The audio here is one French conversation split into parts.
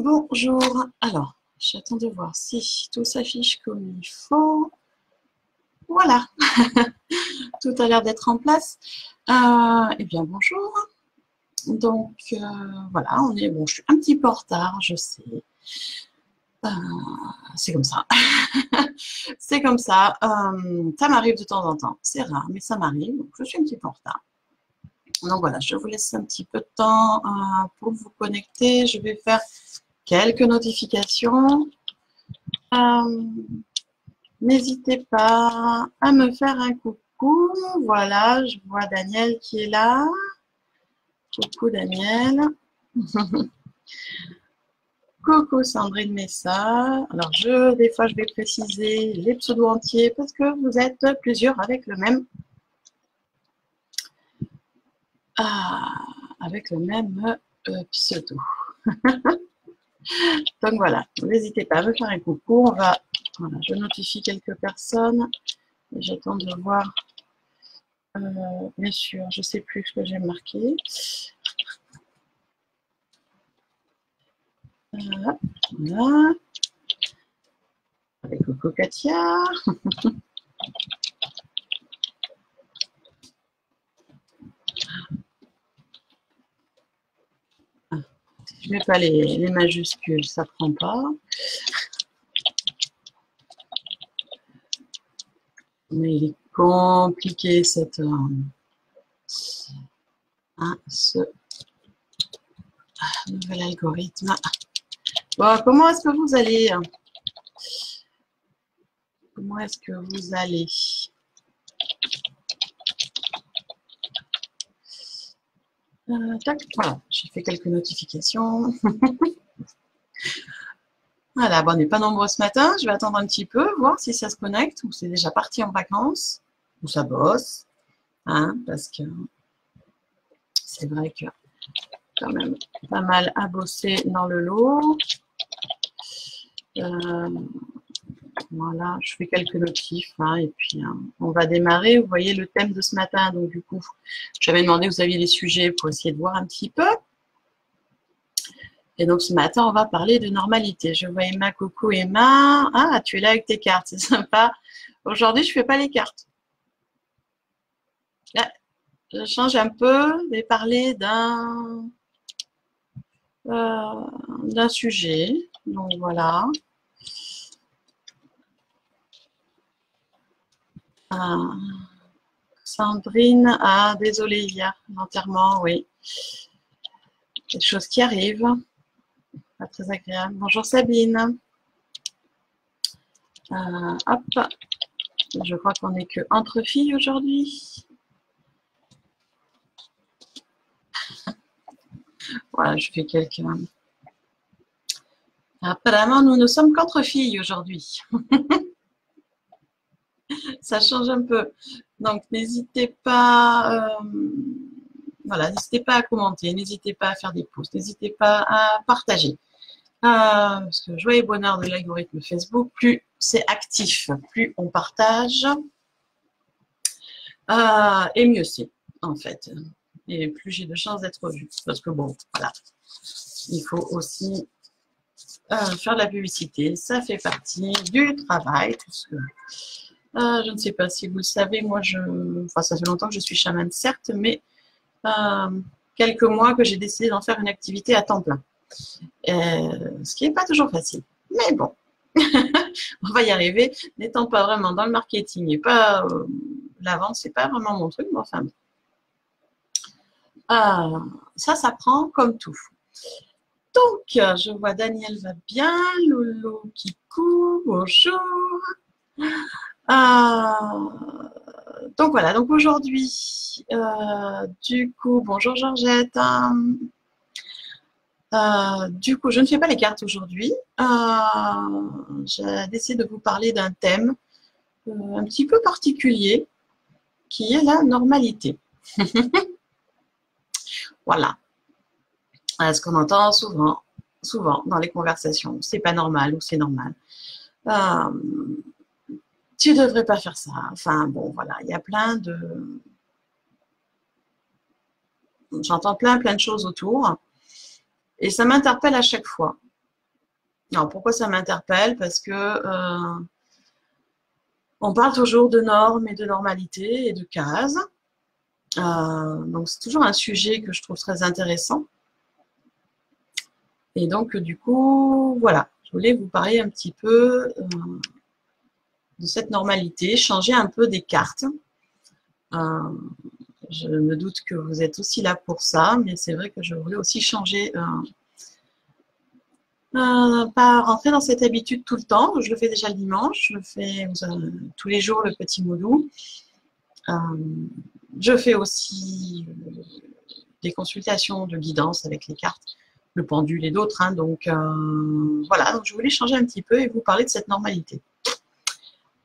Bonjour. Alors, j'attends de voir si tout s'affiche comme il faut. Voilà, tout a l'air d'être en place. Eh bien, bonjour. Donc, voilà, bon, je suis un petit peu en retard, je sais. C'est comme ça. C'est comme ça. Ça m'arrive de temps en temps. C'est rare, mais ça m'arrive. Donc, je suis un petit peu en retard. Donc, voilà, je vous laisse un petit peu de temps pour vous connecter. Je vais faire quelques notifications. N'hésitez pas à me faire un coucou. Voilà, je vois Daniel qui est là. Coucou Daniel. Coucou Sandrine Messa. Alors, des fois, je vais préciser les pseudos entiers parce que vous êtes plusieurs avec le même pseudo. Donc voilà, n'hésitez pas à me faire un coucou. Voilà, je notifie quelques personnes. J'attends de voir. Bien sûr, je ne sais plus ce que j'ai marqué. Voilà. Avec coucou Katia. Je ne mets pas les majuscules, ça ne prend pas. Mais il est compliqué ce nouvel algorithme. Bon, comment est-ce que vous allez? Comment est-ce que vous allez? Tac, voilà, j'ai fait quelques notifications. Voilà, bon, on n'est pas nombreux ce matin. Je vais attendre un petit peu, voir si ça se connecte ou c'est déjà parti en vacances ou ça bosse. Hein, parce que c'est vrai que quand même pas mal à bosser dans le lot. Voilà, je fais quelques notifs hein, et puis on va démarrer. Vous voyez le thème de ce matin, donc du coup, j'avais demandé vous aviez les sujets pour essayer de voir un petit peu. Et donc ce matin, on va parler de normalité. Je vois Emma, coucou Emma. Ah, tu es là avec tes cartes, c'est sympa. Aujourd'hui, je ne fais pas les cartes. Là, je change un peu, je vais parler d'un sujet. Donc voilà. Sandrine, désolée hier, l'enterrement, oui. Des choses qui arrivent. Pas très agréable. Bonjour Sabine. Hop. Je crois qu'on n'est que entre filles aujourd'hui. Voilà, je fais quelques... Apparemment, nous ne sommes qu'entre filles aujourd'hui. Ça change un peu. Donc, n'hésitez pas... voilà, n'hésitez pas à commenter, n'hésitez pas à faire des posts, n'hésitez pas à partager. Parce que joie et bonheur de l'algorithme Facebook, plus c'est actif, plus on partage, et mieux c'est, en fait. Et plus j'ai de chances d'être vue. Parce que bon, voilà, il faut aussi faire de la publicité. Ça fait partie du travail. Puisque, je ne sais pas si vous le savez, moi, enfin, ça fait longtemps que je suis chamane, certes, mais quelques mois que j'ai décidé d'en faire une activité à temps plein. Ce qui n'est pas toujours facile. Mais bon, on va y arriver. N'étant pas vraiment dans le marketing et pas la vente, c'est pas vraiment mon truc, mais enfin bon. Ça prend comme tout. Donc, je vois Daniel va bien, Lolo qui court, bonjour. Donc voilà, donc aujourd'hui, du coup, bonjour Georgette. Du coup, je ne fais pas les cartes aujourd'hui. J'ai décidé de vous parler d'un thème un petit peu particulier qui est la normalité. Voilà. Ce qu'on entend souvent dans les conversations. C'est pas normal ou c'est normal. Tu devrais pas faire ça. Enfin bon, voilà, il y a plein de... J'entends plein de choses autour. Et ça m'interpelle à chaque fois. Alors, pourquoi ça m'interpelle? Parce que on parle toujours de normes et de normalité et de cases. Donc, c'est toujours un sujet que je trouve très intéressant. Et donc, du coup, voilà, je voulais vous parler un petit peu de cette normalité, changer un peu des cartes. Je me doute que vous êtes aussi là pour ça, mais c'est vrai que je voulais aussi changer, pas rentrer dans cette habitude tout le temps. Je le fais déjà le dimanche, je le fais tous les jours le petit modou. Je fais aussi des consultations de guidance avec les cartes, le pendule et d'autres. Hein, donc voilà, donc je voulais changer un petit peu et vous parler de cette normalité.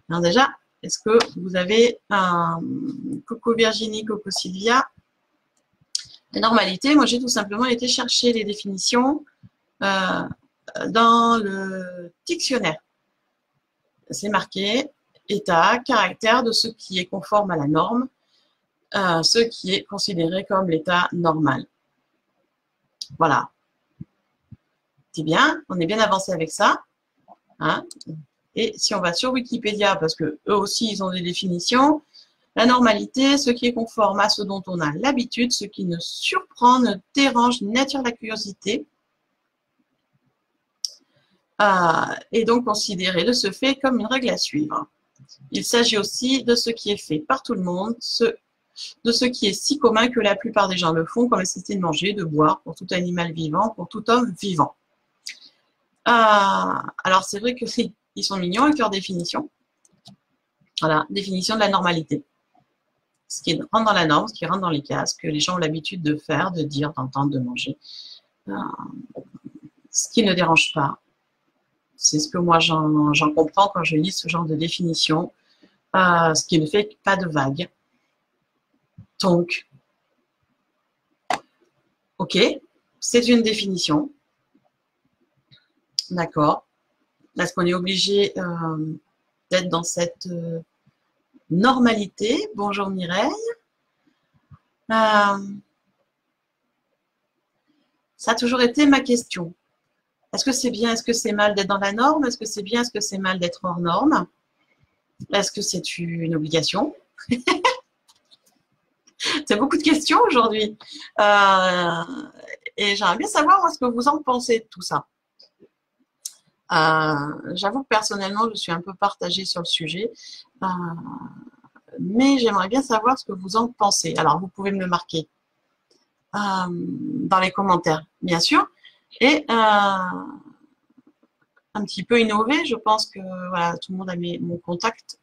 Alors déjà, est-ce que vous avez coucou Virginie, coucou Sylvia. La normalité, moi j'ai tout simplement été chercher les définitions dans le dictionnaire. C'est marqué état, caractère de ce qui est conforme à la norme, ce qui est considéré comme l'état normal. Voilà. C'est bien, on est bien avancé avec ça. Hein. Et si on va sur Wikipédia, parce que eux aussi ils ont des définitions, la normalité, ce qui est conforme à ce dont on a l'habitude, ce qui ne surprend, ne dérange, n'attire la curiosité, est donc considéré de ce fait comme une règle à suivre. Il s'agit aussi de ce qui est fait par tout le monde, de ce qui est si commun que la plupart des gens le font, comme c'était de manger, de boire, pour tout animal vivant, pour tout homme vivant. Alors c'est vrai que ils sont mignons avec leur définition. Voilà, définition de la normalité. Ce qui rentre dans la norme, ce qui rentre dans les cases, que les gens ont l'habitude de faire, de dire, d'entendre, de manger. Ce qui ne dérange pas. C'est ce que moi j'en comprends quand je lis ce genre de définition. Ce qui ne fait pas de vague. Donc, ok, c'est une définition. D'accord. Est-ce qu'on est obligé d'être dans cette normalité? Bonjour Mireille. Ça a toujours été ma question. Est-ce que c'est bien, est-ce que c'est mal d'être dans la norme? Est-ce que c'est bien, est-ce que c'est mal d'être hors norme? Est-ce que c'est une obligation? C'est beaucoup de questions aujourd'hui. Et j'aimerais bien savoir ce que vous en pensez de tout ça. J'avoue que personnellement, je suis un peu partagée sur le sujet. Mais j'aimerais bien savoir ce que vous en pensez. Alors, vous pouvez me le marquer dans les commentaires, bien sûr. Et un petit peu innover, je pense que voilà, tout le monde a mon contact.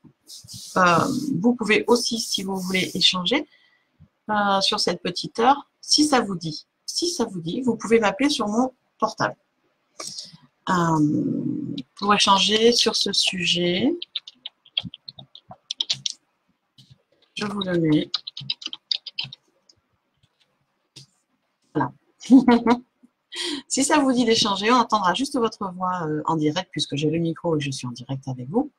Vous pouvez aussi, si vous voulez, échanger sur cette petite heure, si ça vous dit. Si ça vous dit, vous pouvez m'appeler sur mon portable pour échanger sur ce sujet. Je vous le mets. Voilà. Si ça vous dit d'échanger, on entendra juste votre voix en direct puisque j'ai le micro et je suis en direct avec vous.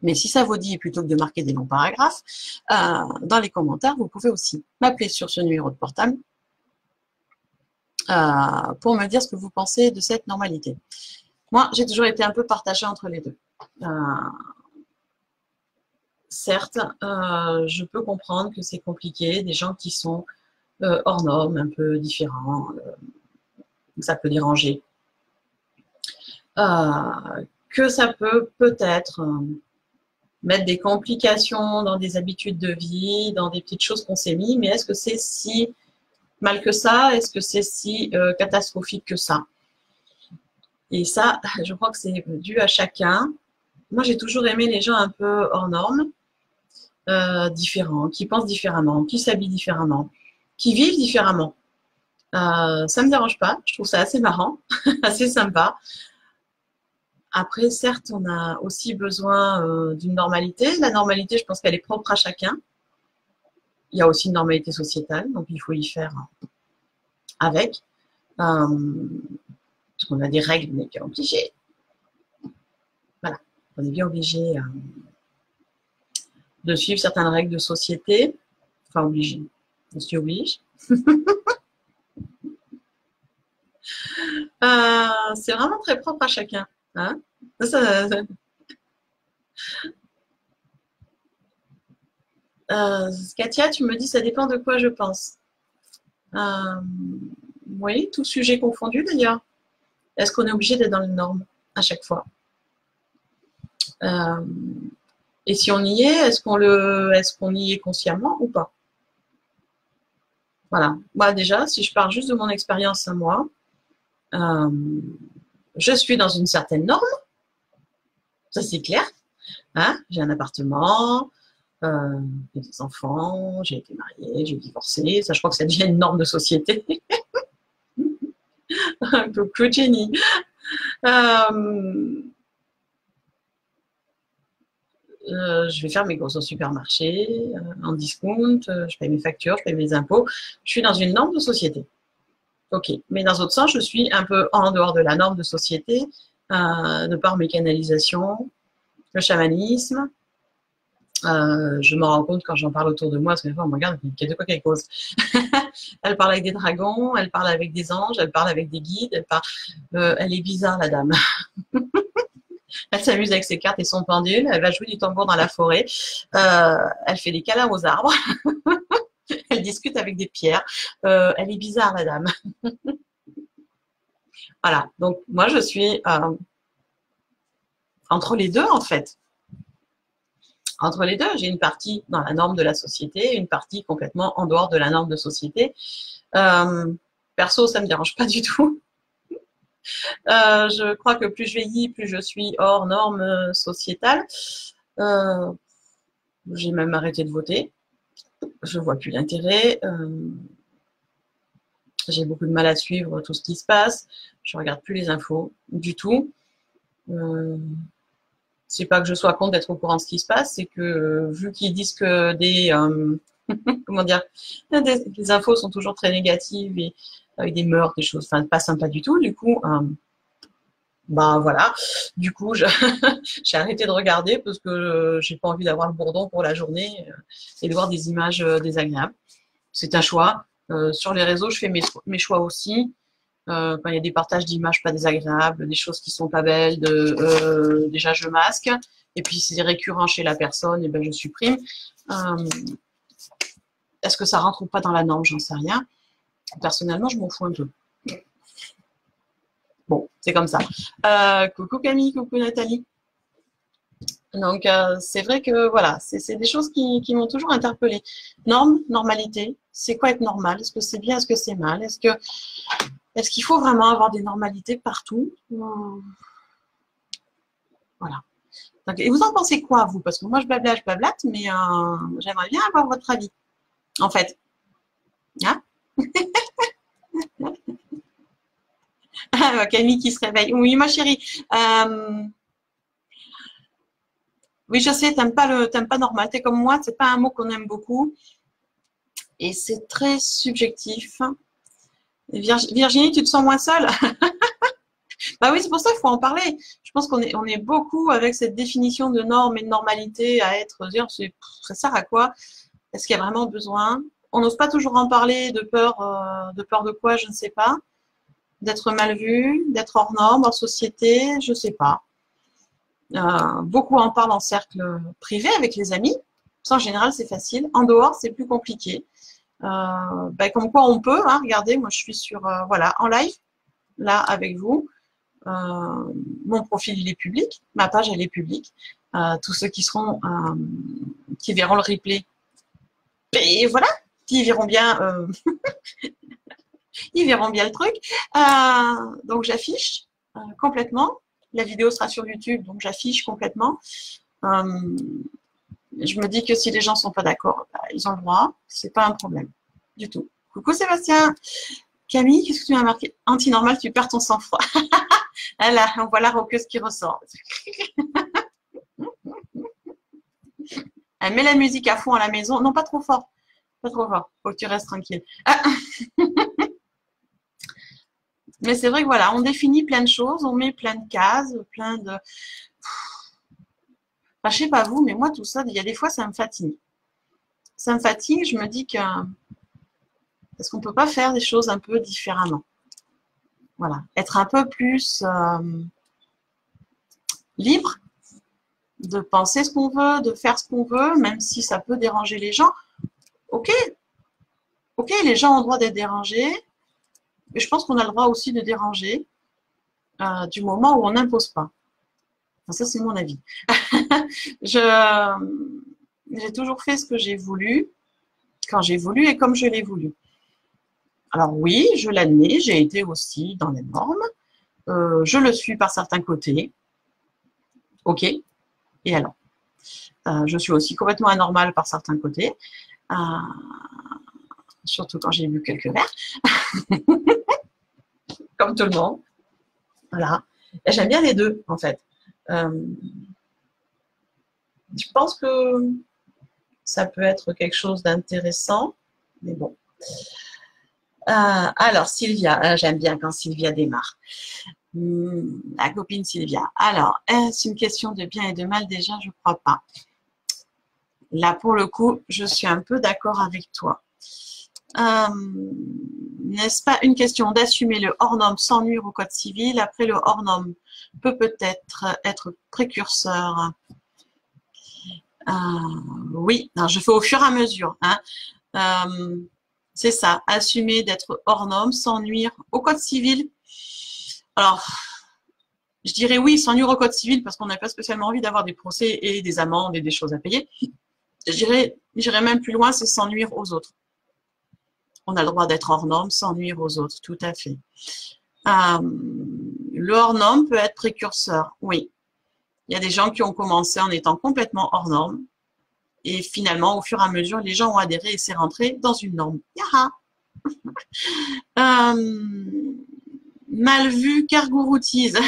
Mais si ça vous dit, plutôt que de marquer des longs paragraphes, dans les commentaires, vous pouvez aussi m'appeler sur ce numéro de portable pour me dire ce que vous pensez de cette normalité. Moi, j'ai toujours été un peu partagée entre les deux. Certes, je peux comprendre que c'est compliqué, des gens qui sont hors normes, un peu différents, ça peut déranger. Que ça peut peut-être mettre des complications dans des habitudes de vie, dans des petites choses qu'on s'est mis, mais est-ce que c'est si mal que ça? Est-ce que c'est si catastrophique que ça? Et ça, je crois que c'est dû à chacun. Moi, j'ai toujours aimé les gens un peu hors normes, différents, qui pensent différemment, qui s'habillent différemment, qui vivent différemment. Ça ne me dérange pas, je trouve ça assez marrant, assez sympa. Après, certes, on a aussi besoin d'une normalité. La normalité, je pense qu'elle est propre à chacun. Il y a aussi une normalité sociétale, donc il faut y faire avec. Parce qu'on a des règles, on est bien obligé. Voilà, on est bien obligé de suivre certaines règles de société. Enfin, obligé. On s'y oblige. C'est vraiment très propre à chacun. Hein. Ça, Katia, tu me dis, ça dépend de quoi je pense. Euh, oui, tout sujet confondu d'ailleurs. Est-ce qu'on est obligé d'être dans les normes à chaque fois? euh, Et si on y est, est-ce qu'on y est consciemment ou pas? Voilà. Moi déjà, si je pars juste de mon expérience à moi, euh, je suis dans une certaine norme, ça c'est clair. Hein, j'ai un appartement, j'ai des enfants, j'ai été mariée, j'ai divorcé. Ça, je crois que ça devient une norme de société. Coucou Jenny. Euh, je vais faire mes courses au supermarché, en discount, je paye mes factures, je paye mes impôts. Je suis dans une norme de société. Ok, mais dans l'autre sens, je suis un peu en dehors de la norme de société, de par mes canalisations, le chamanisme. Je me rends compte quand j'en parle autour de moi, parce que des fois, on me regarde, de quoi qu'elle cause. Elle parle avec des dragons, elle parle avec des anges, elle parle avec des guides, elle est bizarre, la dame. Elle s'amuse avec ses cartes et son pendule, elle va jouer du tambour dans la forêt, elle fait des câlins aux arbres, elle discute avec des pierres. Elle est bizarre, la dame. Voilà, donc moi, je suis entre les deux, en fait. Entre les deux, j'ai une partie dans la norme de la société, une partie complètement en dehors de la norme de société. Perso, ça ne me dérange pas du tout. Je crois que plus je vieillis, plus je suis hors norme sociétale. J'ai même arrêté de voter. Je vois plus l'intérêt. J'ai beaucoup de mal à suivre tout ce qui se passe. Je regarde plus les infos du tout. C'est pas que je sois contre d'être au courant de ce qui se passe, c'est que vu qu'ils disent que comment dire, les infos sont toujours très négatives et avec des meurtres, des choses, enfin pas sympa du tout. Du coup, ben voilà. Du coup, j'ai arrêté de regarder parce que j'ai pas envie d'avoir le bourdon pour la journée et de voir des images désagréables. C'est un choix. Sur les réseaux, je fais mes choix aussi. Quand il y a des partages d'images pas désagréables, des choses qui sont pas belles, déjà je masque. Et puis si c'est récurrent chez la personne, et ben je supprime. Est-ce que ça rentre ou pas dans la norme? J'en sais rien. Personnellement, je m'en fous un peu. Bon, c'est comme ça. Coucou Camille, coucou Nathalie. Donc c'est vrai que voilà, c'est des choses qui m'ont toujours interpellée. Norme, normalité, c'est quoi être normal? Est-ce que c'est bien? Est-ce que c'est mal? Est-ce qu'il faut vraiment avoir des normalités partout? Voilà. Donc, et vous en pensez quoi, vous? Parce que moi, je blablate, mais j'aimerais bien avoir votre avis, en fait. Hein. Camille qui se réveille. Oui, ma chérie. Oui, je sais, t'aimes pas normal. T'es comme moi, c'est pas un mot qu'on aime beaucoup. Et c'est très subjectif. Virginie, tu te sens moins seule? Bah oui, c'est pour ça qu'il faut en parler. Je pense on est beaucoup avec cette définition de norme et de normalité à être, dire, ça sert à quoi? Est-ce qu'il y a vraiment besoin? On n'ose pas toujours en parler de peur de quoi, je ne sais pas. D'être mal vu, d'être hors norme, hors société, je ne sais pas. Beaucoup en parlent en cercle privé avec les amis. Ça, en général, c'est facile. En dehors, c'est plus compliqué. Comme quoi on peut, hein, regardez, moi je suis voilà, en live, là avec vous. Mon profil il est public, ma page elle est publique. Tous ceux qui verront le replay, et voilà, ils verront bien, ils verront bien le truc. Donc j'affiche complètement. La vidéo sera sur YouTube, donc j'affiche complètement. Je me dis que si les gens sont pas d'accord, ils ont le droit, c'est pas un problème du tout. Coucou Sébastien. Camille, qu'est-ce que tu m'as marqué? Antinormal, tu perds ton sang-froid. Là, on voit la roqueuse qui ressort. Elle met la musique à fond à la maison. Non, pas trop fort. Pas trop fort. Faut que tu restes tranquille. Mais c'est vrai que voilà, on définit plein de choses, on met plein de cases, plein de... Enfin, je sais pas vous, mais moi, tout ça, il y a des fois, ça me fatigue. Ça me fatigue, je me dis que... Est-ce qu'on peut pas faire des choses un peu différemment? Voilà, être un peu plus libre de penser ce qu'on veut, de faire ce qu'on veut, même si ça peut déranger les gens. Ok, ok, les gens ont le droit d'être dérangés, mais je pense qu'on a le droit aussi de déranger du moment où on n'impose pas. Enfin, ça, c'est mon avis. J'ai toujours fait ce que j'ai voulu, quand j'ai voulu et comme je l'ai voulu. Alors oui, je l'admets, j'ai été aussi dans les normes. Je le suis par certains côtés. Ok, et alors je suis aussi complètement anormale par certains côtés. Euh, surtout quand j'ai bu quelques verres. Comme tout le monde. Voilà. Et j'aime bien les deux, en fait. Je pense que ça peut être quelque chose d'intéressant, mais bon. Alors, Sylvia, j'aime bien quand Sylvia démarre. La copine Sylvia. Alors, est-ce une question de bien et de mal déjà? Je ne crois pas. Là, pour le coup, je suis un peu d'accord avec toi. N'est-ce pas une question d'assumer le hors-norme sans nuire au code civil? Après, le hors-norme peut peut-être être précurseur. Oui, non, je fais au fur et à mesure. Hein. C'est ça, assumer d'être hors-norme sans nuire au code civil. Alors, je dirais oui, sans nuire au code civil parce qu'on n'a pas spécialement envie d'avoir des procès et des amendes et des choses à payer. J'irais même plus loin, c'est sans nuire aux autres. On a le droit d'être hors norme sans nuire aux autres, tout à fait. Le hors norme peut être précurseur, oui. Il y a des gens qui ont commencé en étant complètement hors norme et finalement, au fur et à mesure, les gens ont adhéré et c'est rentré dans une norme. Yaha. Mal vu, cargouroutise.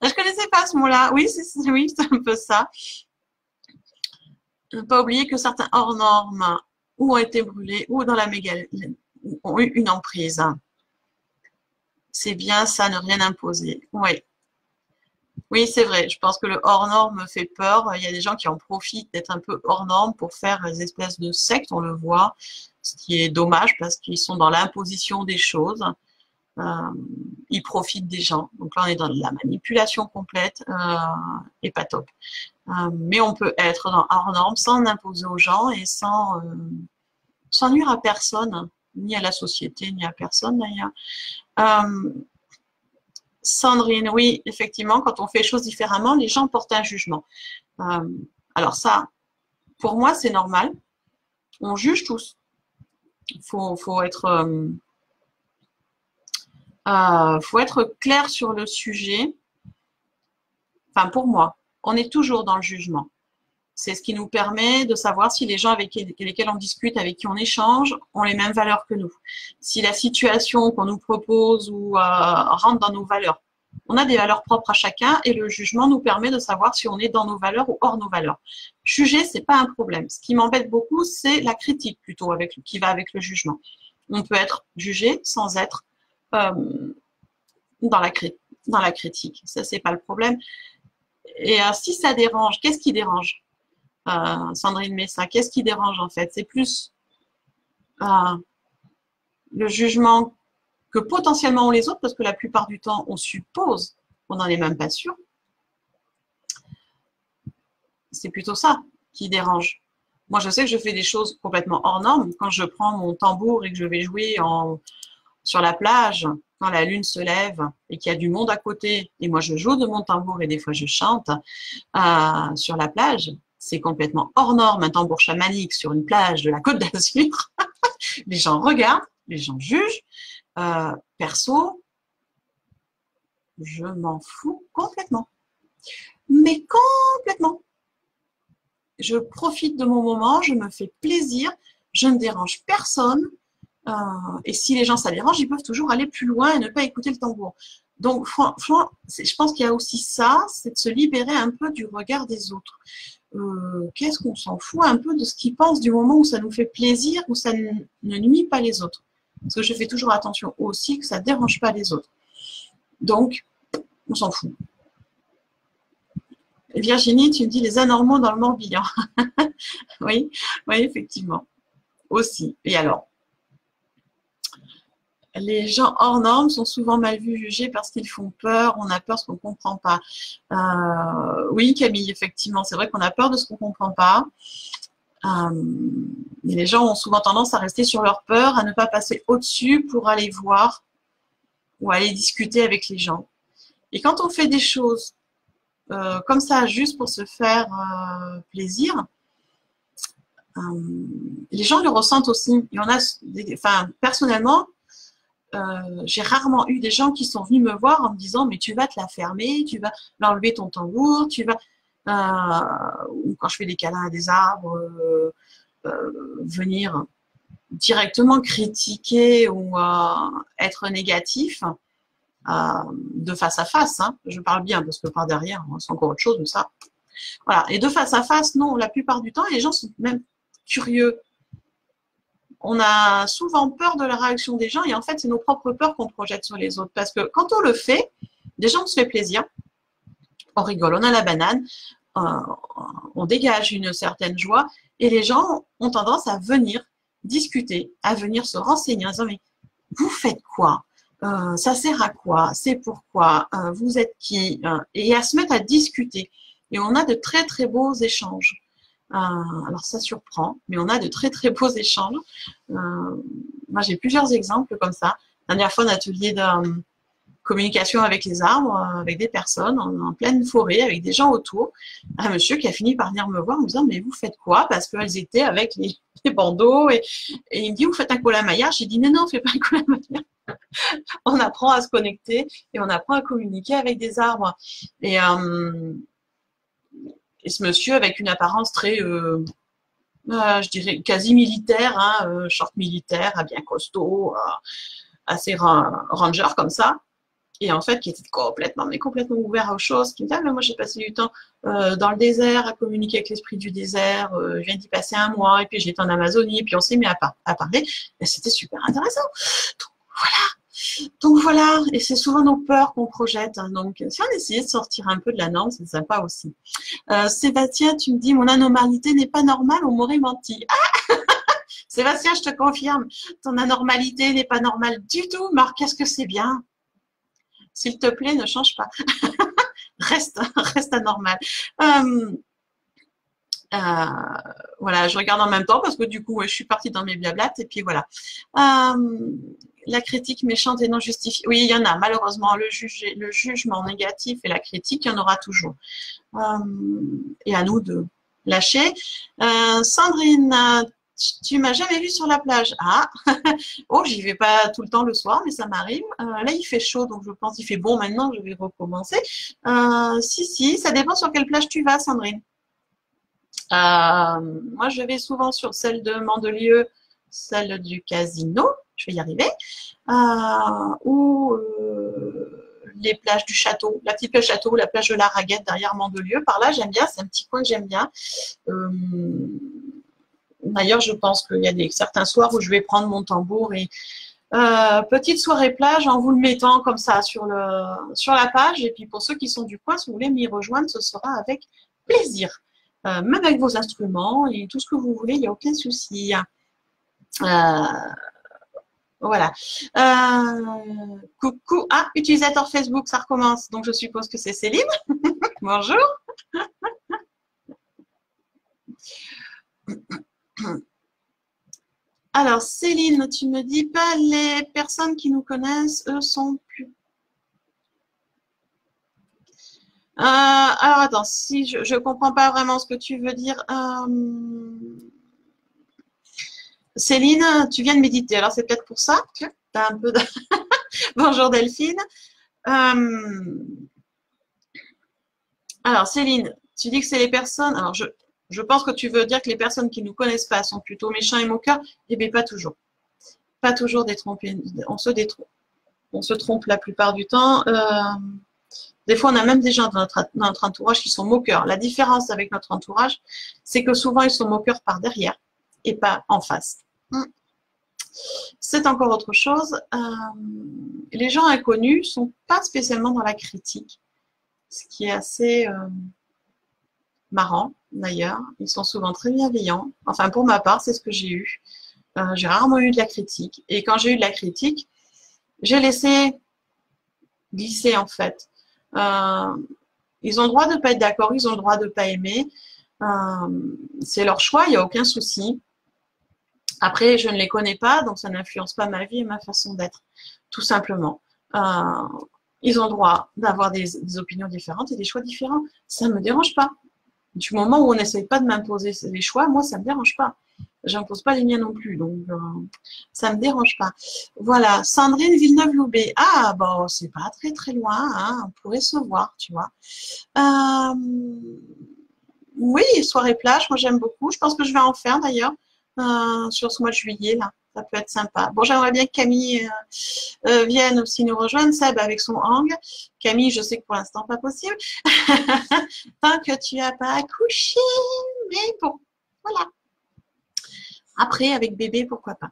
Je connaissais pas ce mot-là. Oui, c'est un peu ça. Ne pas oublier que certains hors normes ou ont été brûlés ou dans la mégalithie ont eu une emprise. C'est bien ça, ne rien imposer. Oui. Oui, c'est vrai. Je pense que le hors norme fait peur. Il y a des gens qui en profitent d'être un peu hors norme pour faire des espèces de sectes, on le voit, ce qui est dommage parce qu'ils sont dans l'imposition des choses. Ils profitent des gens. Donc là, on est dans la manipulation complète et pas top. Mais on peut être dans hors norme sans imposer aux gens et sans nuire à personne, ni à la société, ni à personne d'ailleurs. Sandrine, oui, effectivement, quand on fait les choses différemment, les gens portent un jugement. Alors ça, pour moi, c'est normal. On juge tous. Il faut être clair sur le sujet. Enfin, pour moi, on est toujours dans le jugement. C'est ce qui nous permet de savoir si les gens avec lesquels on discute, avec qui on échange, ont les mêmes valeurs que nous. Si la situation qu'on nous propose ou rentre dans nos valeurs. On a des valeurs propres à chacun et le jugement nous permet de savoir si on est dans nos valeurs ou hors nos valeurs. Juger, c'est pas un problème. Ce qui m'embête beaucoup, c'est la critique plutôt qui va avec le jugement. On peut être jugé sans être dans la critique. Ça, c'est pas le problème. Et si ça dérange, qu'est-ce qui dérange? Sandrine Messa, qu'est-ce qui dérange en fait? C'est plus le jugement que potentiellement ont les autres, parce que la plupart du temps, on suppose qu'on n'en est même pas sûr. C'est plutôt ça qui dérange. Moi, je sais que je fais des choses complètement hors normes. Quand je prends mon tambour et que je vais jouer sur la plage, quand la lune se lève et qu'il y a du monde à côté, et moi je joue de mon tambour et des fois je chante sur la plage, c'est complètement hors norme, un tambour chamanique sur une plage de la Côte d'Azur. Les gens regardent, les gens jugent. Perso, je m'en fous complètement. Mais complètement. Je profite de mon moment, je me fais plaisir, je ne dérange personne. Et si les gens ça dérange, ils peuvent toujours aller plus loin et ne pas écouter le tambour. Donc, franchement, je pense qu'il y a aussi ça, c'est de se libérer un peu du regard des autres. Qu'est-ce qu'on s'en fout un peu de ce qu'ils pensent du moment où ça nous fait plaisir, où ça ne nuit pas les autres. Parce que je fais toujours attention aussi que ça ne dérange pas les autres. Donc, on s'en fout. Et Virginie, tu me dis les anormaux dans le Morbihan. Oui, oui, effectivement. Aussi. Et alors, Les gens hors normes sont souvent mal vus, jugés parce qu'ils font peur. On a peur de ce qu'on ne comprend pas. Oui, Camille, effectivement, c'est vrai qu'on a peur de ce qu'on ne comprend pas. Et les gens ont souvent tendance à rester sur leur peur, à ne pas passer au-dessus pour aller voir ou aller discuter avec les gens. Et quand on fait des choses comme ça, juste pour se faire plaisir, les gens le ressentent aussi. Il y en a, personnellement, j'ai rarement eu des gens qui sont venus me voir en me disant mais tu vas te la fermer, tu vas l'enlever ton tambour, tu vas ou quand je fais des câlins à des arbres, venir directement critiquer ou être négatif de face à face. Hein. Je parle bien parce que par derrière, c'est encore autre chose, mais ça. Voilà. Et de face à face, non, la plupart du temps, les gens sont même curieux. On a souvent peur de la réaction des gens et en fait, c'est nos propres peurs qu'on projette sur les autres. Parce que quand on le fait, déjà, on se fait plaisir, on rigole, on a la banane, on dégage une certaine joie et les gens ont tendance à venir discuter, à venir se renseigner en disant mais vous faites quoi? Ça sert à quoi? C'est pourquoi? Vous êtes qui? Et à se mettre à discuter. Et on a de très très beaux échanges. Alors ça surprend, mais on a de très très beaux échanges. Moi j'ai plusieurs exemples comme ça. La dernière fois, un atelier de communication avec les arbres, avec des personnes en pleine forêt, avec des gens autour. Un monsieur qui a fini par venir me voir en me disant mais vous faites quoi? Parce qu'elles étaient avec les bandeaux et il me dit vous faites un colamaillard. J'ai dit non, on ne fait pas un colamaillard. On apprend à se connecter et on apprend à communiquer avec des arbres. Et ce monsieur avec une apparence très, je dirais, quasi militaire, hein, short militaire, bien costaud, assez ranger comme ça. Et en fait, qui était complètement ouvert aux choses, qui me dit ah, mais moi j'ai passé du temps dans le désert, à communiquer avec l'esprit du désert, je viens d'y passer un mois, et puis j'étais en Amazonie, et puis on s'est mis à parler, et c'était super intéressant. Donc voilà, et c'est souvent nos peurs qu'on projette. Hein. Donc si on essayait de sortir un peu de la norme, c'est sympa aussi. Sébastien, tu me dis mon anormalité n'est pas normale, on m'aurait menti. Ah Sébastien, je te confirme, ton anormalité n'est pas normale du tout. Marc, qu'est-ce que c'est bien? S'il te plaît, ne change pas. reste anormal. Voilà, je regarde en même temps parce que du coup, je suis partie dans mes blablates et puis voilà. La critique méchante et non justifiée. Oui, il y en a, malheureusement. Le jugement négatif et la critique, il y en aura toujours. Et à nous de lâcher. Sandrine, tu m'as jamais vu sur la plage. Ah, oh, j'y vais pas tout le temps le soir, mais ça m'arrive. Là, il fait chaud, donc je pense qu'il fait bon maintenant, je vais recommencer. Si, ça dépend sur quelle plage tu vas, Sandrine. Moi, je vais souvent sur celle de Mandelieu, celle du casino, je vais y arriver, ou les plages du château, la petite plage château, la plage de la Raguette derrière Mandelieu. Par là, j'aime bien, c'est un petit coin que j'aime bien. D'ailleurs, je pense qu'il y a certains soirs où je vais prendre mon tambour et petite soirée plage en vous le mettant comme ça sur la page. Et puis pour ceux qui sont du coin, si vous voulez m'y rejoindre, ce sera avec plaisir. Même avec vos instruments et tout ce que vous voulez, il n'y a aucun souci. Voilà. Coucou. Ah, utilisateur Facebook, ça recommence. Donc je suppose que c'est Céline. Bonjour. Alors, Céline, tu me dis pas les personnes qui nous connaissent, eux sont plus. Alors, attends, si je ne comprends pas vraiment ce que tu veux dire. Céline, tu viens de méditer, alors c'est peut-être pour ça. T'as un peu de... Bonjour Delphine. Alors, Céline, tu dis que c'est les personnes. Alors, je pense que tu veux dire que les personnes qui ne nous connaissent pas sont plutôt méchants et moqueurs. Eh bien, pas toujours. Pas toujours détrompés. On se trompe la plupart du temps. Des fois, on a même des gens dans notre entourage qui sont moqueurs. La différence avec notre entourage, c'est que souvent, ils sont moqueurs par derrière et pas en face. C'est encore autre chose. Les gens inconnus ne sont pas spécialement dans la critique, ce qui est assez marrant d'ailleurs. Ils sont souvent très bienveillants. Enfin, pour ma part, c'est ce que j'ai eu. J'ai rarement eu de la critique. Et quand j'ai eu de la critique, J'ai laissé glisser en fait. Ils ont le droit de ne pas être d'accord, ils ont le droit de ne pas aimer. C'est leur choix, il n'y a aucun souci. Après, je ne les connais pas, donc ça n'influence pas ma vie et ma façon d'être, tout simplement. Ils ont le droit d'avoir des opinions différentes et des choix différents. Ça ne me dérange pas. Du moment où on n'essaye pas de m'imposer les choix, moi, ça ne me dérange pas. Je n'impose pas les miens non plus, donc ça ne me dérange pas. Voilà, Sandrine Villeneuve-Loubet. Ah, bon, c'est pas très très loin, hein, on pourrait se voir, tu vois. Oui, soirée plage, moi j'aime beaucoup. Je pense que je vais en faire d'ailleurs sur ce mois de juillet, là. Ça peut être sympa. Bon, j'aimerais bien que Camille vienne aussi nous rejoindre, Seb avec son hang. Camille, je sais que pour l'instant, pas possible. Tant que tu n'as pas accouché. Mais bon, voilà. Après, avec bébé, pourquoi pas.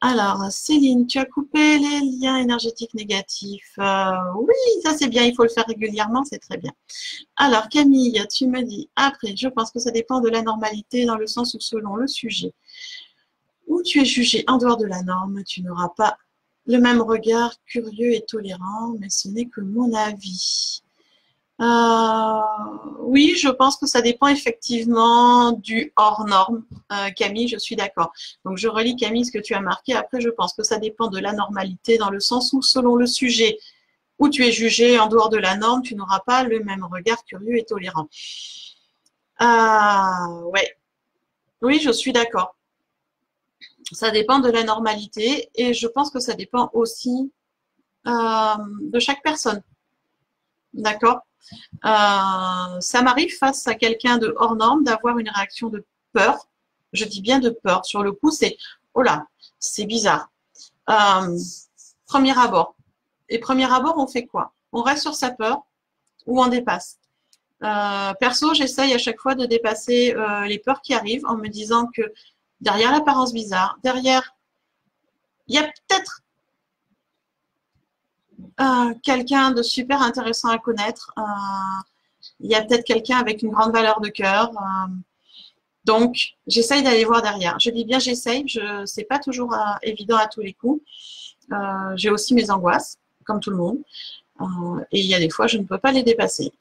Alors, Céline, tu as coupé les liens énergétiques négatifs. Oui, ça c'est bien, il faut le faire régulièrement, c'est très bien. Alors, Camille, tu me dis, après, je pense que ça dépend de la normalité dans le sens où selon le sujet où tu es jugé en dehors de la norme, tu n'auras pas le même regard curieux et tolérant, mais ce n'est que mon avis. Oui, je pense que ça dépend effectivement du hors norme. Camille, je suis d'accord. Donc, je relis Camille ce que tu as marqué. Après, je pense que ça dépend de la normalité dans le sens où selon le sujet où tu es jugé en dehors de la norme, tu n'auras pas le même regard curieux et tolérant. Ouais. Oui, je suis d'accord. Ça dépend de la normalité et je pense que ça dépend aussi de chaque personne. D'accord? Ça m'arrive face à quelqu'un de hors norme d'avoir une réaction de peur. Je dis bien de peur. Sur le coup, c'est oh là, c'est bizarre. Premier abord. Et premier abord, on fait quoi? On reste sur sa peur ou on dépasse. Perso, j'essaye à chaque fois de dépasser les peurs qui arrivent en me disant que derrière l'apparence bizarre, derrière, il y a peut-être quelqu'un de super intéressant à connaître. Il y a peut-être quelqu'un avec une grande valeur de cœur. Donc, j'essaye d'aller voir derrière. Je dis bien j'essaye, c'est pas toujours évident à tous les coups. J'ai aussi mes angoisses, comme tout le monde. Et il y a des fois, je ne peux pas les dépasser.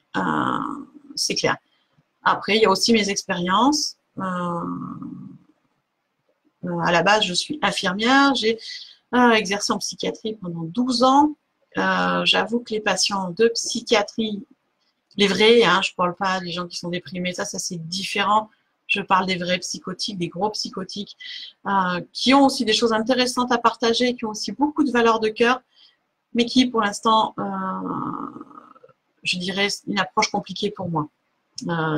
C'est clair. Après, il y a aussi mes expériences. À la base, je suis infirmière. J'ai exercé en psychiatrie pendant 12 ans. J'avoue que les patients de psychiatrie, les vrais, hein, je ne parle pas des gens qui sont déprimés, ça c'est différent. Je parle des vrais psychotiques, des gros psychotiques, qui ont aussi des choses intéressantes à partager, qui ont aussi beaucoup de valeur de cœur, mais qui, pour l'instant, je dirais, une approche compliquée pour moi.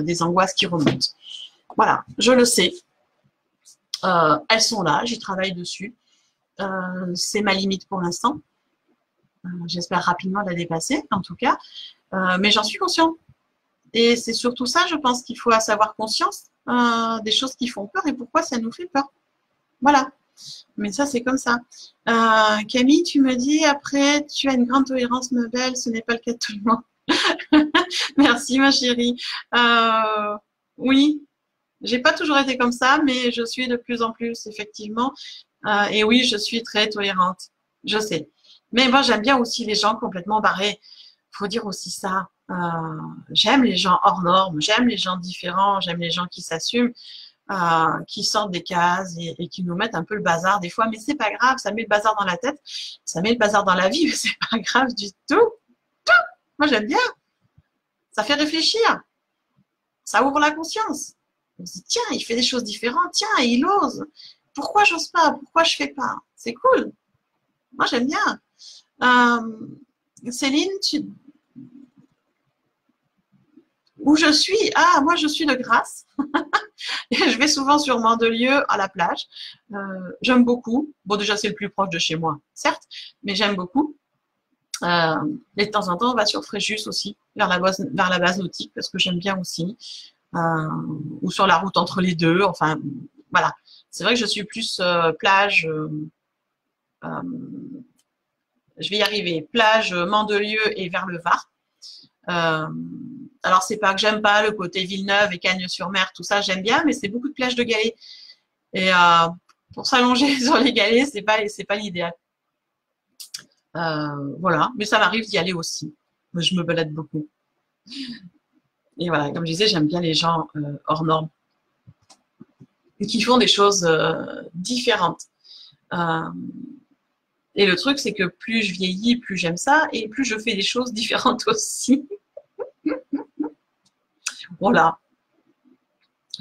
Des angoisses qui remontent. Voilà, je le sais. Elles sont là, j'y travaille dessus. C'est ma limite pour l'instant. J'espère rapidement la dépasser, en tout cas. Mais j'en suis consciente. Et c'est surtout ça, je pense qu'il faut avoir conscience des choses qui font peur et pourquoi ça nous fait peur. Voilà. Mais ça, c'est comme ça. Camille, tu me dis, après, tu as une grande tolérance, ma belle, ce n'est pas le cas de tout le monde. Merci, ma chérie. Oui, j'ai pas toujours été comme ça, mais je suis de plus en plus, effectivement. Et oui, je suis très tolérante. Je sais. Mais moi, j'aime bien aussi les gens complètement barrés. Faut dire aussi ça. J'aime les gens hors normes, j'aime les gens différents, j'aime les gens qui s'assument, qui sortent des cases et qui nous mettent un peu le bazar des fois. Mais c'est pas grave, ça met le bazar dans la tête, ça met le bazar dans la vie, mais c'est pas grave du tout. Moi, j'aime bien. Ça fait réfléchir. Ça ouvre la conscience. On se dit, tiens, il fait des choses différentes, tiens, il ose. Pourquoi j'ose pas? Pourquoi je fais pas? C'est cool. Moi, j'aime bien. Céline, où je suis? Ah, moi, je suis de Grasse. Je vais souvent sur Mandelieu à la plage. J'aime beaucoup. Bon, déjà, c'est le plus proche de chez moi, certes, mais j'aime beaucoup. Et de temps en temps, on va sur Fréjus aussi, vers la base nautique, parce que j'aime bien aussi. Ou sur la route entre les deux. Enfin, voilà. C'est vrai que je suis plus plage. Je vais y arriver. Plage, Mandelieu et vers le Var. Alors, c'est pas que j'aime pas le côté Villeneuve et Cagnes-sur-Mer, tout ça, j'aime bien, mais c'est beaucoup de plages de galets. Et Pour s'allonger sur les galets, c'est pas l'idéal. Voilà, mais ça m'arrive d'y aller aussi. Je me balade beaucoup. Et voilà, comme je disais, j'aime bien les gens hors normes qui font des choses différentes. Et le truc, c'est que plus je vieillis, plus j'aime ça, et plus je fais des choses différentes aussi. Voilà,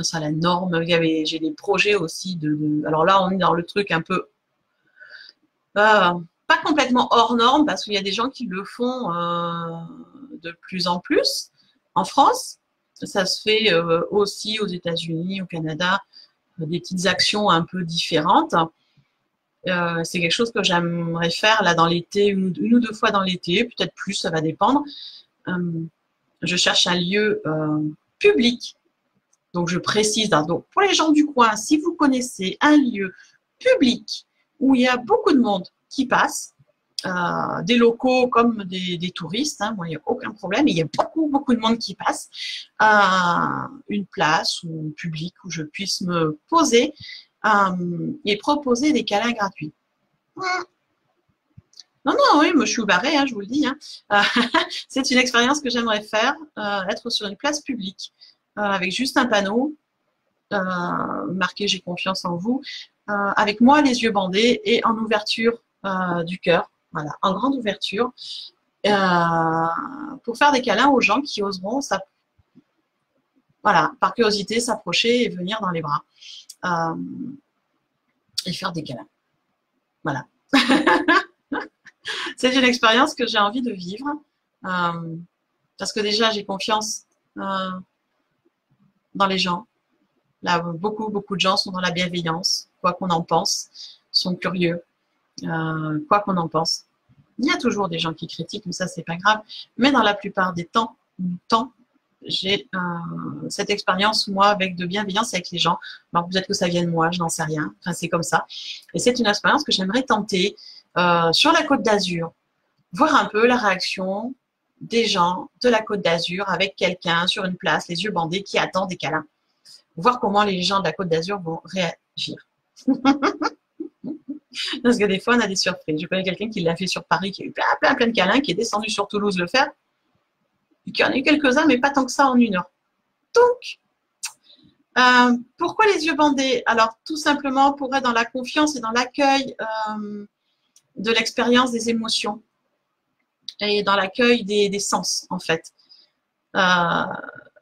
ça la norme. J'ai des projets aussi alors là, on est dans le truc un peu pas complètement hors norme, parce qu'il y a des gens qui le font de plus en plus. En France, ça se fait aussi aux États-Unis, au Canada, des petites actions un peu différentes. C'est quelque chose que j'aimerais faire là dans l'été, une ou deux fois dans l'été, peut-être plus, ça va dépendre. Je cherche un lieu public. Donc, je précise, hein, donc pour les gens du coin, si vous connaissez un lieu public où il y a beaucoup de monde qui passe, des locaux comme des touristes, hein, moi, il n'y a aucun problème, il y a beaucoup de monde qui passe, une place ou public où je puisse me poser et proposer des câlins gratuits. Non, oui, moi je suis barrée, hein, je vous le dis. Hein. C'est une expérience que j'aimerais faire, être sur une place publique avec juste un panneau marqué « J'ai confiance en vous », avec moi les yeux bandés et en ouverture du cœur, voilà, en grande ouverture, pour faire des câlins aux gens qui oseront, voilà, par curiosité, s'approcher et venir dans les bras et faire des câlins. Voilà. C'est une expérience que j'ai envie de vivre parce que déjà j'ai confiance dans les gens. Là, beaucoup de gens sont dans la bienveillance, quoi qu'on en pense, sont curieux, quoi qu'on en pense. Il y a toujours des gens qui critiquent, mais ça, c'est pas grave. Mais dans la plupart des temps, j'ai cette expérience, moi, avec de bienveillance avec les gens. Alors, peut-être que ça vient de moi, je n'en sais rien. Enfin, c'est comme ça. Et c'est une expérience que j'aimerais tenter sur la Côte d'Azur. Voir un peu la réaction des gens de la Côte d'Azur avec quelqu'un sur une place, les yeux bandés, qui attend des câlins. Voir comment les gens de la Côte d'Azur vont réagir. Parce que des fois, on a des surprises. Je connais quelqu'un qui l'a fait sur Paris, qui a eu plein de câlins, qui est descendu sur Toulouse le faire. Et qui en a eu quelques-uns, mais pas tant que ça en une heure. Donc, pourquoi les yeux bandés? Alors, tout simplement pour être dans la confiance et dans l'accueil de l'expérience des émotions et dans l'accueil des sens, en fait.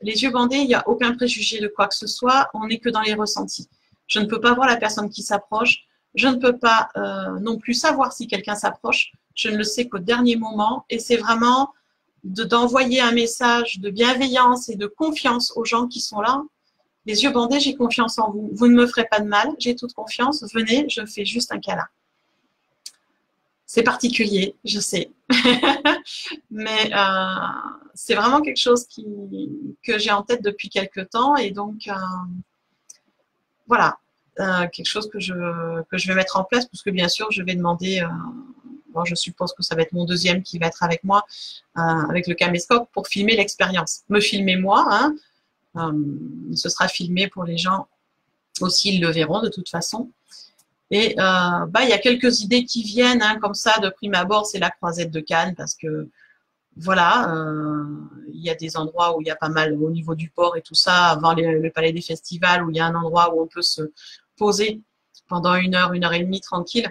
Les yeux bandés, il n'y a aucun préjugé de quoi que ce soit, on n'est que dans les ressentis. Je ne peux pas voir la personne qui s'approche, je ne peux pas non plus savoir si quelqu'un s'approche, je ne le sais qu'au dernier moment, et c'est vraiment d'envoyer un message de bienveillance et de confiance aux gens qui sont là. Les yeux bandés, j'ai confiance en vous, vous ne me ferez pas de mal, j'ai toute confiance, venez, je fais juste un câlin. C'est particulier, je sais. Mais c'est vraiment quelque chose que j'ai en tête depuis quelques temps. Et donc, voilà, quelque chose que je vais mettre en place, parce que bien sûr, je vais demander, bon, je suppose que ça va être mon deuxième qui va être avec moi, avec le caméscope, pour filmer l'expérience. Me filmer moi, hein, ce sera filmé pour les gens aussi, ils le verront de toute façon. Et il y a quelques idées qui viennent hein, comme ça de prime abord, c'est la Croisette de Cannes parce que voilà, il y a des endroits où il y a pas mal au niveau du port et tout ça, avant le palais des festivals où il y a un endroit où on peut se poser pendant une heure et demie tranquille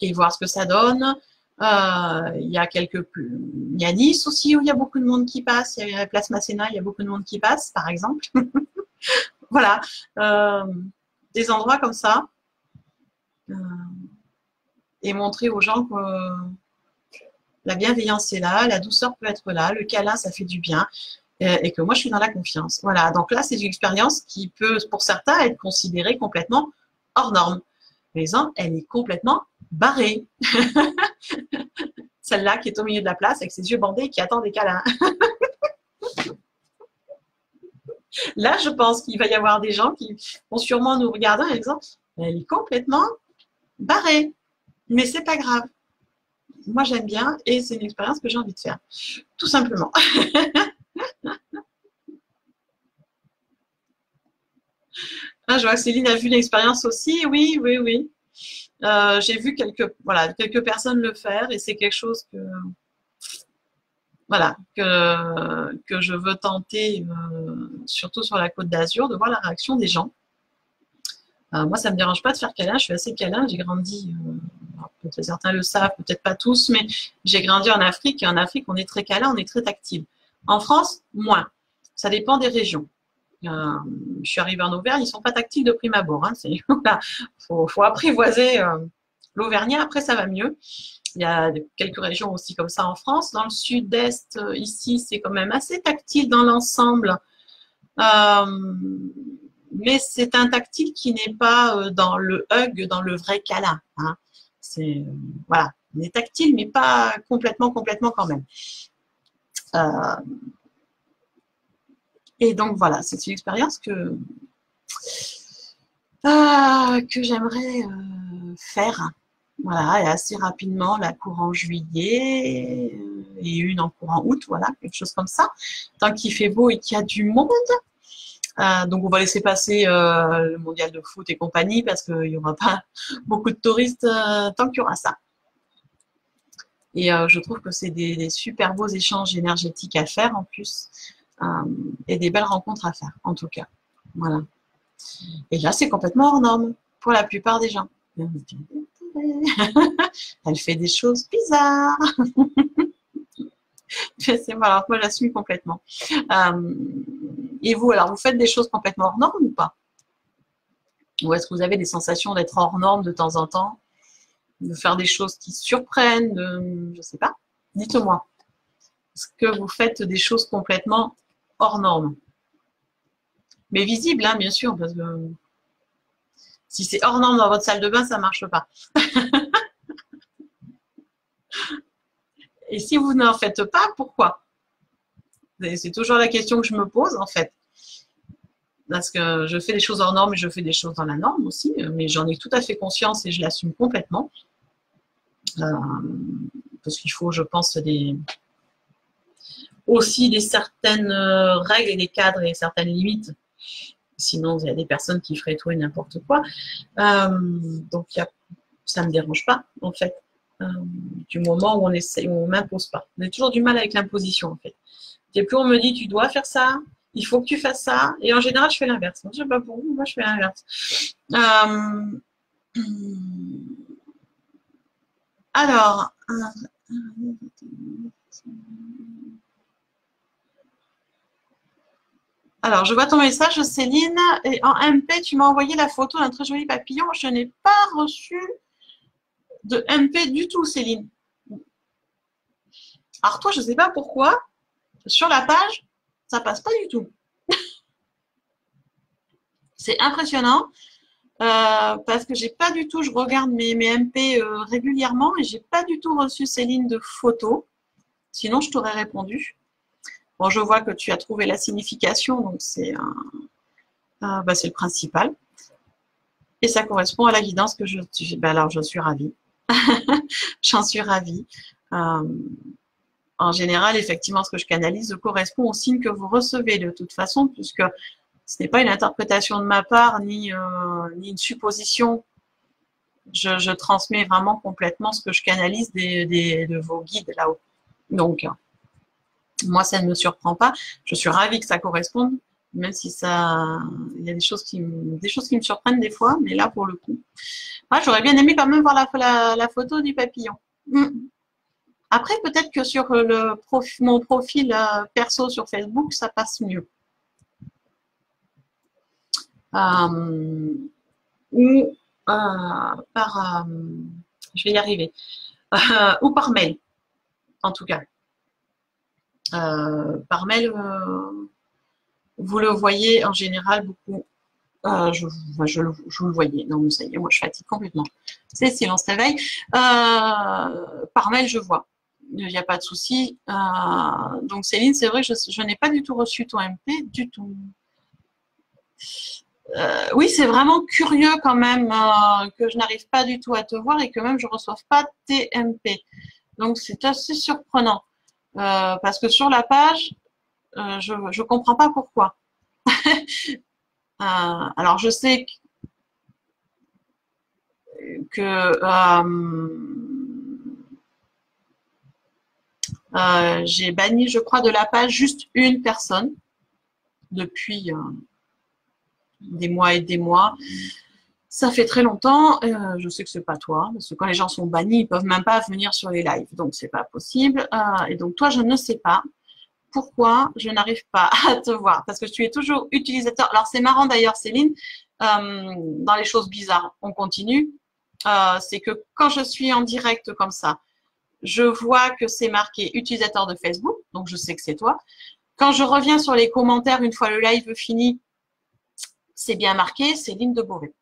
et voir ce que ça donne. Il y a Nice aussi où il y a beaucoup de monde qui passe, il y a la place Masséna, il y a beaucoup de monde qui passe par exemple. Voilà. Des endroits comme ça et montrer aux gens que la bienveillance est là, la douceur peut être là, le câlin, ça fait du bien et que moi, je suis dans la confiance. Voilà, donc là, c'est une expérience qui peut, pour certains, être considérée complètement hors norme. Par exemple, elle est complètement barrée. Celle-là qui est au milieu de la place avec ses yeux bandés et qui attend des câlins. Là, je pense qu'il va y avoir des gens qui vont sûrement nous regarder en disant « Elle est complètement barrée. » Mais c'est pas grave. Moi, j'aime bien et c'est une expérience que j'ai envie de faire. Tout simplement. Ah, je vois que Céline a vu l'expérience aussi. Oui, oui, oui. J'ai vu quelques personnes le faire et c'est quelque chose que, voilà, que je veux tenter, surtout sur la Côte d'Azur, de voir la réaction des gens. Moi, ça ne me dérange pas de faire câlin, je suis assez câlin, j'ai grandi, peut-être certains le savent, peut-être pas tous, mais j'ai grandi en Afrique, et en Afrique, on est très câlin, on est très tactile. En France, moins. Ça dépend des régions. Je suis arrivée en Auvergne, ils ne sont pas tactiles de prime abord. Hein, voilà, faut apprivoiser l'Auvergnat, après ça va mieux. Il y a quelques régions aussi comme ça en France. Dans le sud-est, ici, c'est quand même assez tactile dans l'ensemble. Mais c'est un tactile qui n'est pas dans le hug, dans le vrai câlin. Hein. Voilà, on est tactile, mais pas complètement quand même. Et donc voilà, c'est une expérience que j'aimerais faire. Voilà, et assez rapidement, la courant juillet et une en courant août, voilà, quelque chose comme ça. Tant qu'il fait beau et qu'il y a du monde. Donc on va laisser passer le mondial de foot et compagnie parce qu'il n'y aura pas beaucoup de touristes tant qu'il y aura ça. Et je trouve que c'est des super beaux échanges énergétiques à faire en plus et des belles rencontres à faire en tout cas. Voilà. Et là c'est complètement hors norme pour la plupart des gens. Elle fait des choses bizarres. C'est voilà, moi j'assume complètement. Et vous, alors vous faites des choses complètement hors normes ou pas? Ou est-ce que vous avez des sensations d'être hors norme de temps en temps? De faire des choses qui surprennent, je ne sais pas. Dites-moi. Est-ce que vous faites des choses complètement hors normes? Mais visibles, hein, bien sûr, parce que si c'est hors norme dans votre salle de bain, ça ne marche pas. Et si vous n'en faites pas, pourquoi? C'est toujours la question que je me pose, en fait. Parce que je fais des choses hors normes et je fais des choses dans la norme aussi, mais j'en ai tout à fait conscience et je l'assume complètement. Parce qu'il faut, je pense, aussi des certaines règles et des cadres et certaines limites. Sinon, il y a des personnes qui feraient tout et n'importe quoi. Donc, ça ne me dérange pas, en fait, du moment où on m'impose pas. On a toujours du mal avec l'imposition, en fait. Et plus on me dit, tu dois faire ça, il faut que tu fasses ça. Et en général, je fais l'inverse. Je ne sais pas pour vous, moi, je fais l'inverse. Alors, je vois ton message, Céline. Et en MP, tu m'as envoyé la photo d'un très joli papillon. Je n'ai pas reçu de MP du tout, Céline. Alors toi, je ne sais pas pourquoi, sur la page, ça passe pas du tout. C'est impressionnant parce que j'ai pas du tout, je regarde mes MP régulièrement et j'ai pas du tout reçu, Céline, de photo. Sinon, je t'aurais répondu. Bon, je vois que tu as trouvé la signification, donc c'est le principal. Et ça correspond à la guidance que alors, je suis ravie. J'en suis ravie. En général, effectivement, ce que je canalise correspond au signe que vous recevez de toute façon, puisque ce n'est pas une interprétation de ma part, ni une supposition. Je transmets vraiment complètement ce que je canalise de vos guides là-haut. Donc, moi, ça ne me surprend pas. Je suis ravie que ça corresponde, même si il y a des choses qui me surprennent des fois, mais là, pour le coup. Moi, j'aurais bien aimé quand même voir la photo du papillon. Après, peut-être que sur mon profil perso sur Facebook, ça passe mieux. Ou je vais y arriver, ou par mail, en tout cas. Par mail, vous le voyez en général beaucoup. Je vous le voyais. Non, mais ça y est, moi je fatigue complètement. C'est silence réveil. Par mail, je vois. Il n'y a pas de souci. Donc Céline, c'est vrai, je n'ai pas du tout reçu ton MP, du tout. Oui, c'est vraiment curieux quand même que je n'arrive pas du tout à te voir et que même je ne reçoive pas tes MP. Donc c'est assez surprenant. Parce que sur la page, je ne comprends pas pourquoi. Alors, je sais que j'ai banni, je crois, de la page juste une personne depuis des mois et des mois. Ça fait très longtemps. Je sais que c'est pas toi, parce que quand les gens sont bannis, ils peuvent même pas venir sur les lives, donc c'est pas possible. Et donc toi, je ne sais pas pourquoi je n'arrive pas à te voir, parce que tu es toujours utilisateur. Alors c'est marrant d'ailleurs, Céline, dans les choses bizarres, on continue. C'est que quand je suis en direct comme ça, je vois que c'est marqué utilisateur de Facebook, donc je sais que c'est toi. Quand je reviens sur les commentaires, une fois le live fini, c'est bien marqué Céline de Beauvais.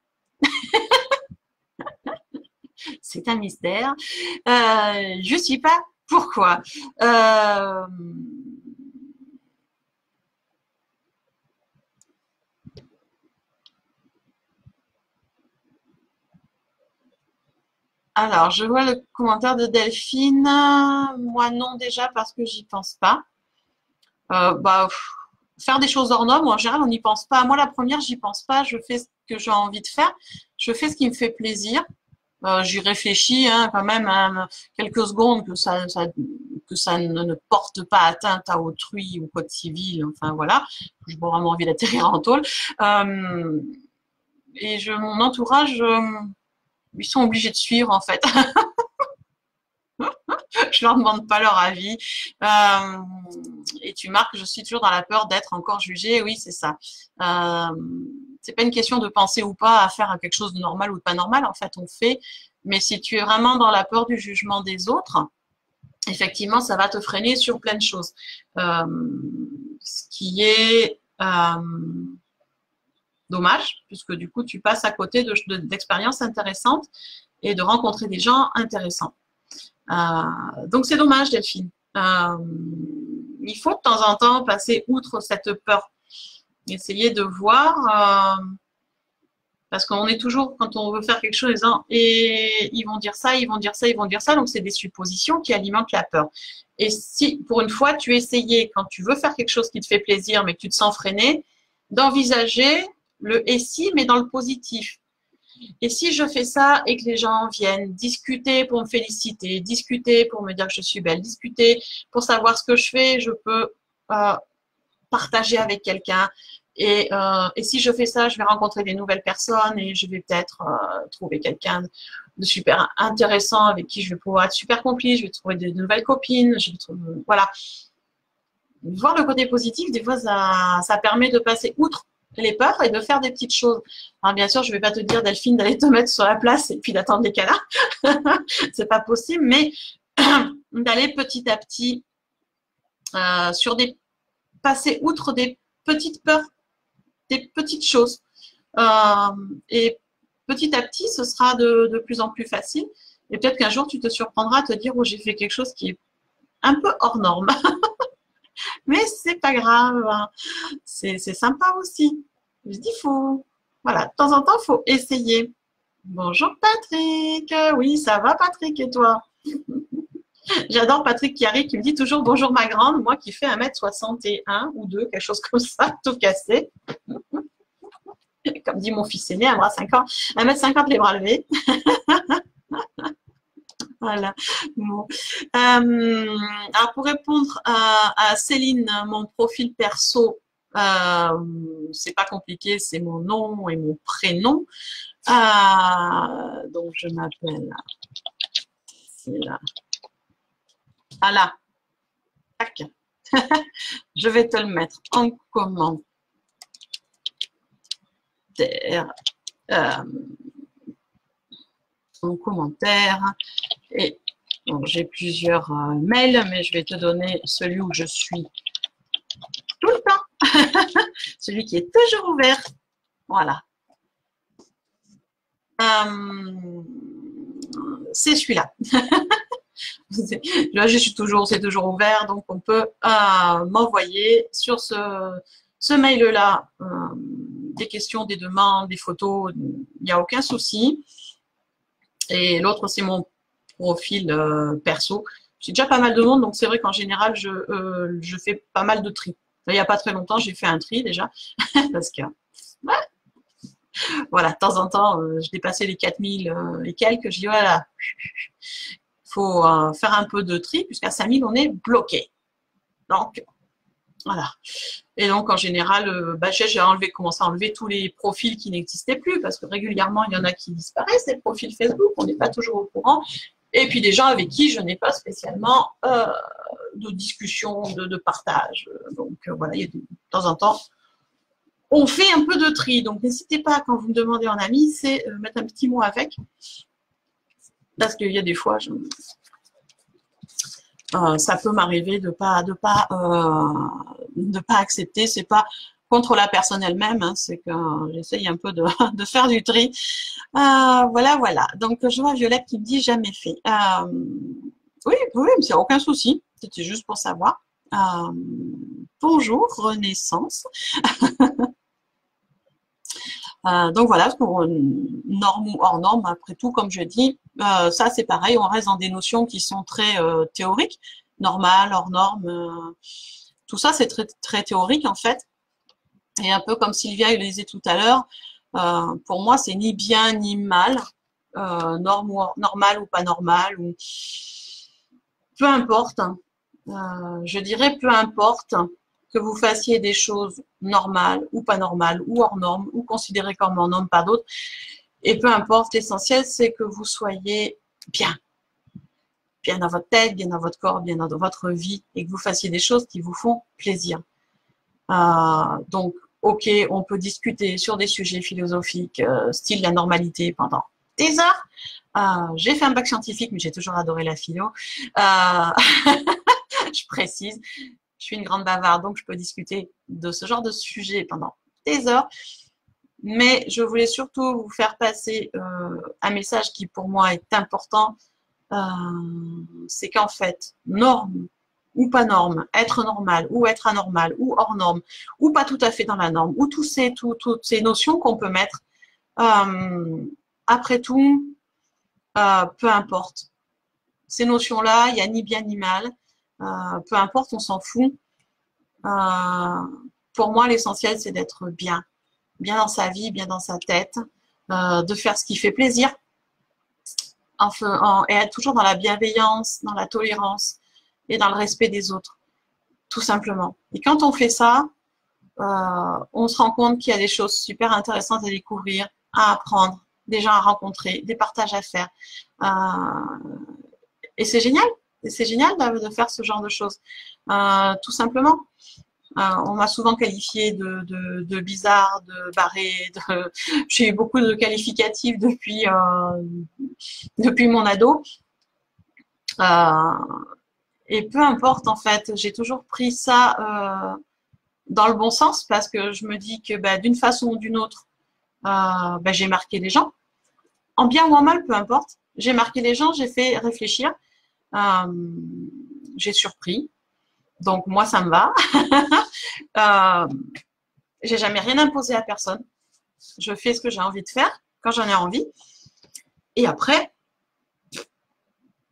C'est un mystère. Je ne sais pas pourquoi. Alors, je vois le commentaire de Delphine. Moi, non, déjà, parce que j'y pense pas. Faire des choses hors normes, en général, on n'y pense pas. Moi, la première, j'y pense pas. Je fais ce que j'ai envie de faire. Je fais ce qui me fait plaisir. J'y réfléchis quand même quelques secondes que ça ne porte pas atteinte à autrui ou code civil. Enfin, voilà. J'ai vraiment envie d'atterrir en tôle. Et mon entourage, ils sont obligés de suivre, en fait. Je leur demande pas leur avis. Et tu marques, je suis toujours dans la peur d'être encore jugée. Oui, c'est ça. C'est pas une question de penser ou pas à faire quelque chose de normal ou de pas normal. En fait, on fait. Mais si tu es vraiment dans la peur du jugement des autres, effectivement, ça va te freiner sur plein de choses. Ce qui est dommage, puisque du coup, tu passes à côté d'expériences intéressantes et de rencontrer des gens intéressants. Donc, c'est dommage, Delphine. Il faut de temps en temps passer outre cette peur. Essayer de voir, parce qu'on est toujours, quand on veut faire quelque chose, et ils vont dire ça, ils vont dire ça, ils vont dire ça. Donc, c'est des suppositions qui alimentent la peur. Et si, pour une fois, tu essayais, quand tu veux faire quelque chose qui te fait plaisir, mais que tu te sens freiné, d'envisager le « et si », mais dans le positif. Et si je fais ça et que les gens viennent discuter pour me féliciter, discuter pour me dire que je suis belle, discuter pour savoir ce que je fais, je peux partager avec quelqu'un. Et si je fais ça, je vais rencontrer des nouvelles personnes et je vais peut-être trouver quelqu'un de super intéressant avec qui je vais pouvoir être super complice, je vais trouver de nouvelles copines, je vais trouver, voilà. Voir le côté positif, des fois, ça permet de passer outre les peurs et de faire des petites choses. Alors, bien sûr, je ne vais pas te dire, Delphine, d'aller te mettre sur la place et puis d'attendre les câlins. C'est pas possible, mais d'aller petit à petit passer outre des petites peurs, des petites choses. Et petit à petit, ce sera de plus en plus facile. Et peut-être qu'un jour, tu te surprendras à te dire, oh, j'ai fait quelque chose qui est un peu hors norme. Mais c'est pas grave, c'est sympa aussi. Je dis voilà, de temps en temps, il faut essayer. Bonjour Patrick, oui, ça va Patrick et toi? J'adore Patrick qui arrive, qui me dit toujours bonjour ma grande, moi qui fais 1m61 ou 2, quelque chose comme ça, tout cassé. Comme dit mon fils aîné, 1m50, les bras levés. Voilà. Bon. Alors pour répondre à Céline, mon profil perso, c'est pas compliqué, c'est mon nom et mon prénom. Donc je m'appelle. C'est là. Ah là. Tac. Je vais te le mettre en commentaire. En commentaire. Et bon, j'ai plusieurs mails, mais je vais te donner celui où je suis tout le temps. Celui qui est toujours ouvert. Voilà. C'est celui-là. Là, c'est toujours ouvert, donc on peut m'envoyer sur ce mail-là des questions, des demandes, des photos, il n'y a aucun souci. Et l'autre, c'est mon profil perso. J'ai déjà pas mal de monde, donc c'est vrai qu'en général, je fais pas mal de tri. Il n'y a pas très longtemps, j'ai fait un tri déjà, parce que Ouais. Voilà, de temps en temps, je dépassais les 4000 et quelques. Je dis, voilà, il faut faire un peu de tri, puisqu'à 5000, on est bloqué. Donc, voilà. Et donc, en général, j'ai commencé à enlever tous les profils qui n'existaient plus, parce que régulièrement, il y en a qui disparaissent, les profils Facebook, on n'est pas toujours au courant. Et puis, des gens avec qui je n'ai pas spécialement de discussion, de partage. Donc, voilà, il y a de temps en temps, on fait un peu de tri. Donc, n'hésitez pas, quand vous me demandez en ami, c'est mettre un petit mot avec. Parce qu'il y a des fois, ça peut m'arriver de pas accepter. C'est pas contre la personne elle-même, hein, c'est que j'essaye un peu de faire du tri. Voilà. Donc, je vois Violette qui me dit jamais fait. Oui, mais c'est aucun souci. C'était juste pour savoir. Bonjour, Renaissance. Donc voilà, pour norme ou hors norme, après tout, comme je dis, ça c'est pareil, on reste dans des notions qui sont très théoriques, normal, hors norme, tout ça c'est très, très théorique en fait. Et un peu comme Sylvia le disait tout à l'heure, pour moi c'est ni bien ni mal, normal ou pas normal, ou peu importe, je dirais peu importe que vous fassiez des choses normales ou pas normales, ou hors normes, ou considérées comme hors normes par d'autres. Et peu importe, l'essentiel, c'est que vous soyez bien. Bien dans votre tête, bien dans votre corps, bien dans votre vie, et que vous fassiez des choses qui vous font plaisir. Donc, ok, on peut discuter sur des sujets philosophiques, style la normalité pendant des heures. J'ai fait un bac scientifique, mais j'ai toujours adoré la philo. Je précise. Je suis une grande bavarde, donc je peux discuter de ce genre de sujet pendant des heures. Mais je voulais surtout vous faire passer un message qui pour moi est important. C'est qu'en fait, norme ou pas norme, être normal ou être anormal ou hors norme ou pas tout à fait dans la norme ou toutes ces notions qu'on peut mettre, après tout, peu importe. Ces notions-là, il n'y a ni bien ni mal. Peu importe, on s'en fout. Pour moi, l'essentiel, c'est d'être bien. Bien dans sa vie, bien dans sa tête, de faire ce qui fait plaisir, et être toujours dans la bienveillance, dans la tolérance et dans le respect des autres, tout simplement. Et quand on fait ça, on se rend compte qu'il y a des choses super intéressantes à découvrir, à apprendre, des gens à rencontrer, des partages à faire. Et c'est génial. Et c'est génial de faire ce genre de choses, tout simplement. On m'a souvent qualifié de bizarre, de barré. J'ai eu beaucoup de qualificatifs depuis mon ado. Et peu importe, en fait, j'ai toujours pris ça dans le bon sens parce que je me dis que d'une façon ou d'une autre, j'ai marqué les gens. En bien ou en mal, peu importe. J'ai marqué les gens, j'ai fait réfléchir. J'ai surpris. Donc, moi, ça me va. J'ai jamais rien imposé à personne. Je fais ce que j'ai envie de faire quand j'en ai envie. Et après,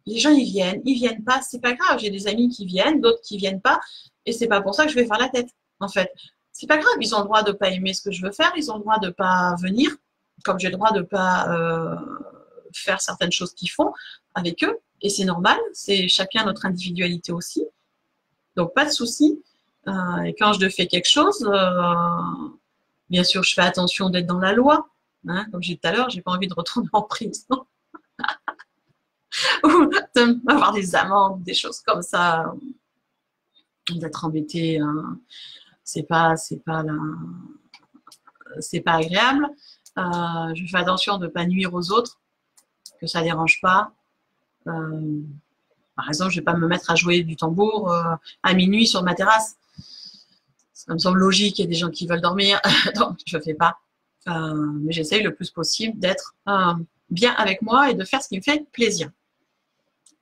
les gens, ils viennent pas, c'est pas grave. J'ai des amis qui viennent, d'autres qui viennent pas. Et c'est pas pour ça que je vais faire la tête, en fait. C'est pas grave. Ils ont le droit de pas aimer ce que je veux faire. Ils ont le droit de pas venir, comme j'ai le droit de pas faire certaines choses qu'ils font avec eux. Et c'est normal. C'est chacun notre individualité aussi. Donc, pas de souci. Et quand je fais quelque chose, bien sûr, je fais attention d'être dans la loi. Hein, comme j'ai dit tout à l'heure, j'ai pas envie de retourner en prison ou d'avoir des amendes, des choses comme ça, d'être embêté. C'est pas agréable. Je fais attention de ne pas nuire aux autres, que ça dérange pas. Par exemple, je vais pas me mettre à jouer du tambour à minuit sur ma terrasse. Ça me semble logique, il y a des gens qui veulent dormir, donc je ne fais pas. Mais j'essaye le plus possible d'être bien avec moi et de faire ce qui me fait plaisir.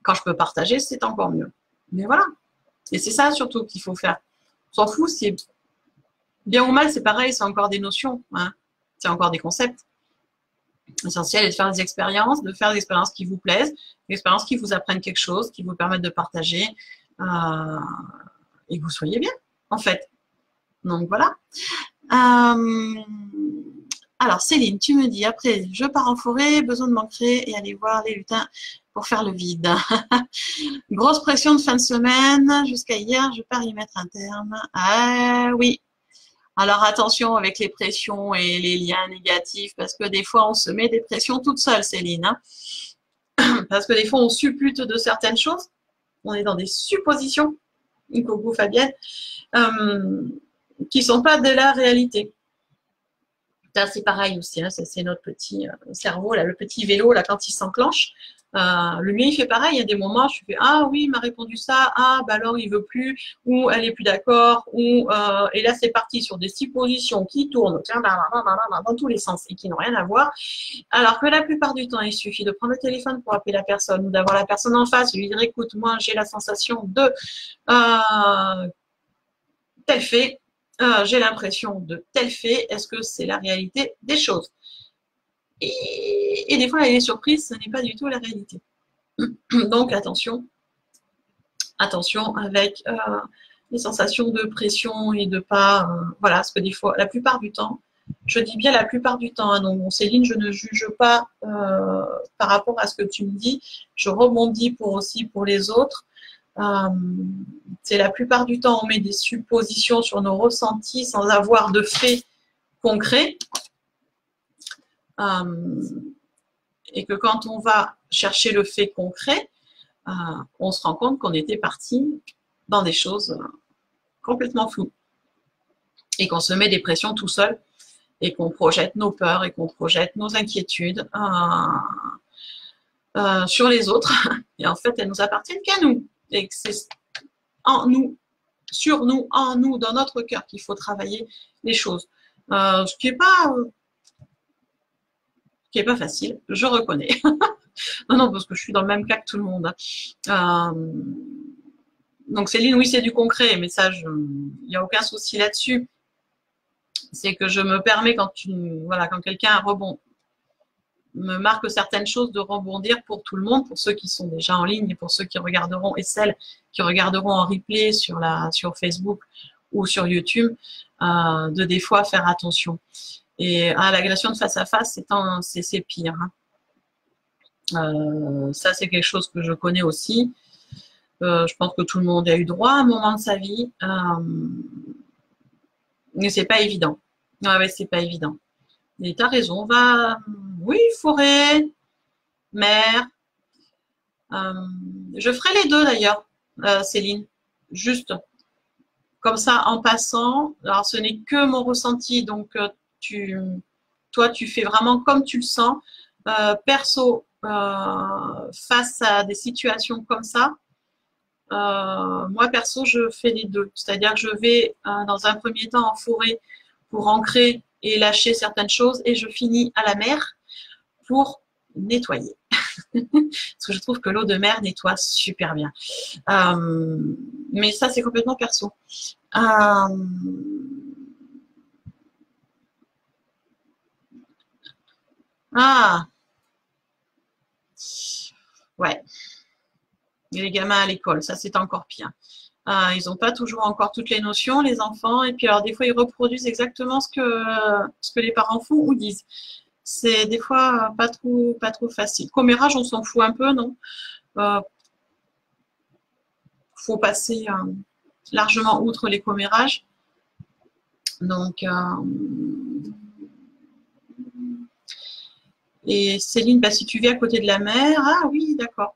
Quand je peux partager, c'est encore mieux. Mais voilà. Et c'est ça surtout qu'il faut faire. On s'en fout, c'est bien ou mal, c'est pareil, c'est encore des notions. Hein. C'est encore des concepts. L'essentiel est de faire des expériences, qui vous plaisent, des expériences qui vous apprennent quelque chose, qui vous permettent de partager et que vous soyez bien, en fait. Donc voilà. Alors, Céline, tu me dis, après, je pars en forêt, besoin de m'ancrer et aller voir les lutins pour faire le vide. Grosse pression de fin de semaine, jusqu'à hier, je pars y mettre un terme. Ah oui. Alors, attention avec les pressions et les liens négatifs, parce que des fois, on se met des pressions toute seule, Céline. Hein. Parce que des fois, on suppute de certaines choses. On est dans des suppositions, coucou Fabienne, qui ne sont pas de la réalité. Ça, c'est pareil aussi, hein, c'est notre petit cerveau, là, le petit vélo, là, quand il s'enclenche. Le mien, il fait pareil. Il y a des moments, je fais ah oui, il m'a répondu ça, ah bah alors il veut plus, ou elle est plus d'accord, ou et là c'est parti sur des suppositions qui tournent dans tous les sens et qui n'ont rien à voir. Alors que la plupart du temps, il suffit de prendre le téléphone pour appeler la personne ou d'avoir la personne en face et lui dire écoute, moi j'ai la sensation de tel fait. J'ai l'impression de tel fait, est-ce que c'est la réalité des choses? Et des fois, elle est surprise, ce n'est pas du tout la réalité. Donc, attention avec les sensations de pression et de pas... voilà, parce que des fois, la plupart du temps, je dis bien la plupart du temps, hein, donc bon, Céline, je ne juge pas par rapport à ce que tu me dis, je rebondis pour les autres. C'est la plupart du temps, on met des suppositions sur nos ressentis sans avoir de faits concrets. Et que quand on va chercher le fait concret, on se rend compte qu'on était parti dans des choses complètement floues. Et qu'on se met des pressions tout seul et qu'on projette nos peurs et qu'on projette nos inquiétudes sur les autres. Et en fait, elles nous appartiennent qu'à nous. Et que c'est en nous, sur nous, en nous, dans notre cœur qu'il faut travailler les choses. Ce qui n'est pas facile, je reconnais. Non, parce que je suis dans le même cas que tout le monde. Donc Céline, oui, c'est du concret, mais ça, il n'y a aucun souci là-dessus. C'est que je me permets, quand quelqu'un me marque certaines choses, de rebondir pour tout le monde, pour ceux qui sont déjà en ligne et pour ceux qui regarderont, et celles qui regarderont en replay sur Facebook ou sur YouTube, de des fois faire attention. Et l'agression de face à face, c'est pire. Hein. Ça, c'est quelque chose que je connais aussi. Je pense que tout le monde a eu droit à un moment de sa vie. Mais c'est pas évident. Ouais, c'est pas évident. Et tu as raison, oui, forêt, mer. Je ferai les deux d'ailleurs, Céline. Juste comme ça, en passant. Alors, ce n'est que mon ressenti, donc toi, tu fais vraiment comme tu le sens. Perso, face à des situations comme ça, moi, perso, je fais les deux. C'est-à-dire que je vais, dans un premier temps, en forêt pour ancrer et lâcher certaines choses, et je finis à la mer pour nettoyer. Parce que je trouve que l'eau de mer nettoie super bien. Mais ça, c'est complètement perso. Ouais. Et les gamins à l'école, ça, c'est encore pire. Ils n'ont pas toujours encore toutes les notions, les enfants. Et puis, alors, des fois, ils reproduisent exactement ce que les parents font ou disent. C'est des fois pas trop facile. Commérage, on s'en fout un peu, non? Faut passer largement outre les commérages. Donc, et Céline, si tu vis à côté de la mer, ah oui, d'accord.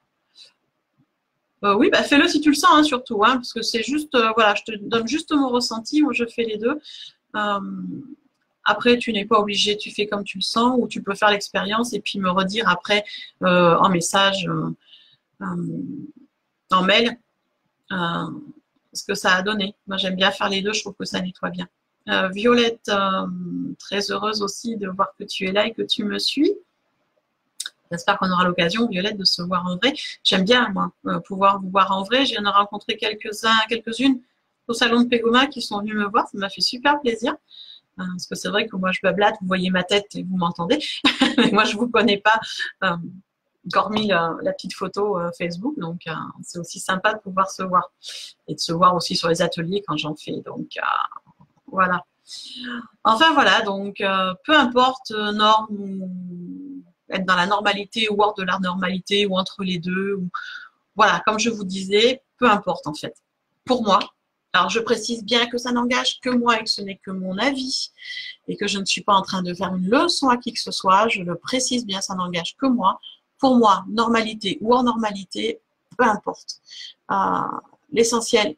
Oui, fais-le si tu le sens, hein, surtout, hein, parce que c'est juste, voilà, je te donne juste mon ressenti, moi je fais les deux. Après, tu n'es pas obligé, tu fais comme tu le sens, ou tu peux faire l'expérience et puis me redire après en message, en mail, ce que ça a donné. Moi, j'aime bien faire les deux, je trouve que ça nettoie bien. Violette, très heureuse aussi de voir que tu es là et que tu me suis. J'espère qu'on aura l'occasion, Violette, de se voir en vrai. J'aime bien, moi, pouvoir vous voir en vrai. J'en ai rencontré quelques-unes au salon de Pégoma qui sont venues me voir. Ça m'a fait super plaisir. Parce que c'est vrai que moi, je bablate, vous voyez ma tête et vous m'entendez. Mais moi, je ne vous connais pas, hormis la petite photo Facebook. Donc, c'est aussi sympa de pouvoir se voir. Et de se voir aussi sur les ateliers quand j'en fais. Donc, voilà. Enfin voilà, donc peu importe norme ou être dans la normalité ou hors de la normalité ou entre les deux. Ou, voilà, comme je vous disais, peu importe en fait. Pour moi, alors je précise bien que ça n'engage que moi et que ce n'est que mon avis et que je ne suis pas en train de faire une leçon à qui que ce soit. Je le précise bien, ça n'engage que moi. Pour moi, normalité ou hors normalité, peu importe. Euh, L'essentiel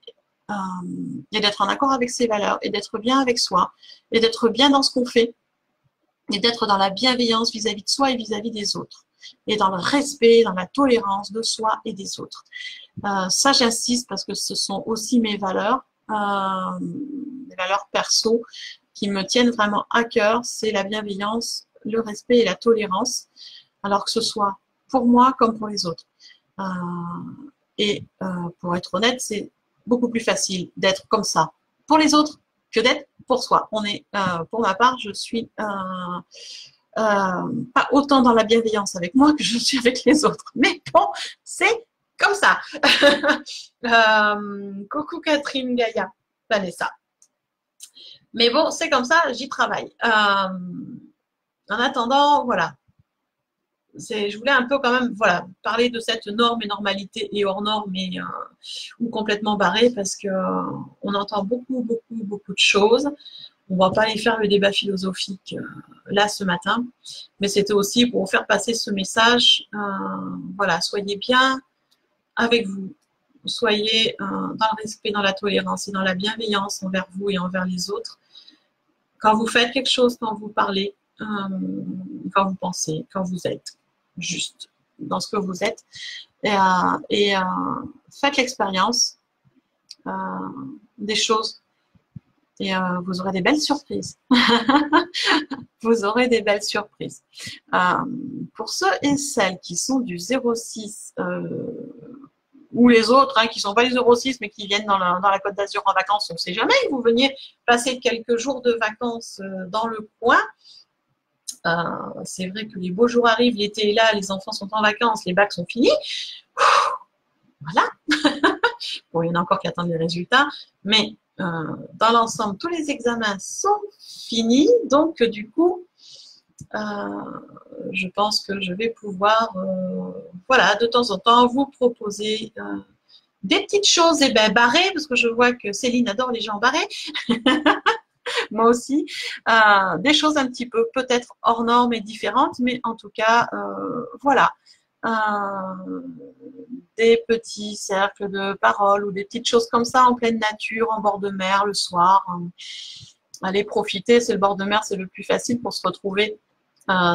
est d'être en accord avec ses valeurs et d'être bien avec soi et d'être bien dans ce qu'on fait et d'être dans la bienveillance vis-à-vis de soi et vis-à-vis des autres et dans le respect, dans la tolérance de soi et des autres. Ça, j'insiste parce que ce sont aussi mes valeurs perso qui me tiennent vraiment à cœur, c'est la bienveillance, le respect et la tolérance, alors que ce soit pour moi comme pour les autres. Pour être honnête, c'est beaucoup plus facile d'être comme ça pour les autres que d'être pour soi. Pour ma part, je suis pas autant dans la bienveillance avec moi que je suis avec les autres. Mais bon, c'est comme ça. Coucou Catherine Gaïa, Vanessa. Mais bon, c'est comme ça, j'y travaille. En attendant, voilà. Je voulais un peu quand même voilà, parler de cette norme et normalité et hors norme ou complètement barré parce qu'on entend beaucoup de choses. On ne va pas aller faire le débat philosophique là ce matin, mais c'était aussi pour vous faire passer ce message. Voilà, soyez bien avec vous, soyez dans le respect, dans la tolérance et dans la bienveillance envers vous et envers les autres. Quand vous faites quelque chose, quand vous parlez, quand vous pensez, quand vous êtes juste dans ce que vous êtes, faites l'expérience des choses et vous aurez des belles surprises. Vous aurez des belles surprises. Pour ceux et celles qui sont du 06 ou les autres qui ne sont pas les 06 mais qui viennent dans la Côte d'Azur en vacances, on ne sait jamais, vous veniez passer quelques jours de vacances dans le coin. C'est vrai que les beaux jours arrivent, l'été est là, les enfants sont en vacances, les bacs sont finis. Voilà. Bon, il y en a encore qui attendent les résultats, mais dans l'ensemble, tous les examens sont finis. Donc, du coup, je pense que je vais pouvoir, voilà, de temps en temps, vous proposer des petites choses barrées, parce que je vois que Céline adore les gens barrés. Moi aussi, des choses un petit peu peut-être hors normes et différentes, mais en tout cas, voilà, des petits cercles de parole ou des petites choses comme ça en pleine nature, en bord de mer le soir. Allez profiter, c'est le bord de mer, c'est le plus facile pour se retrouver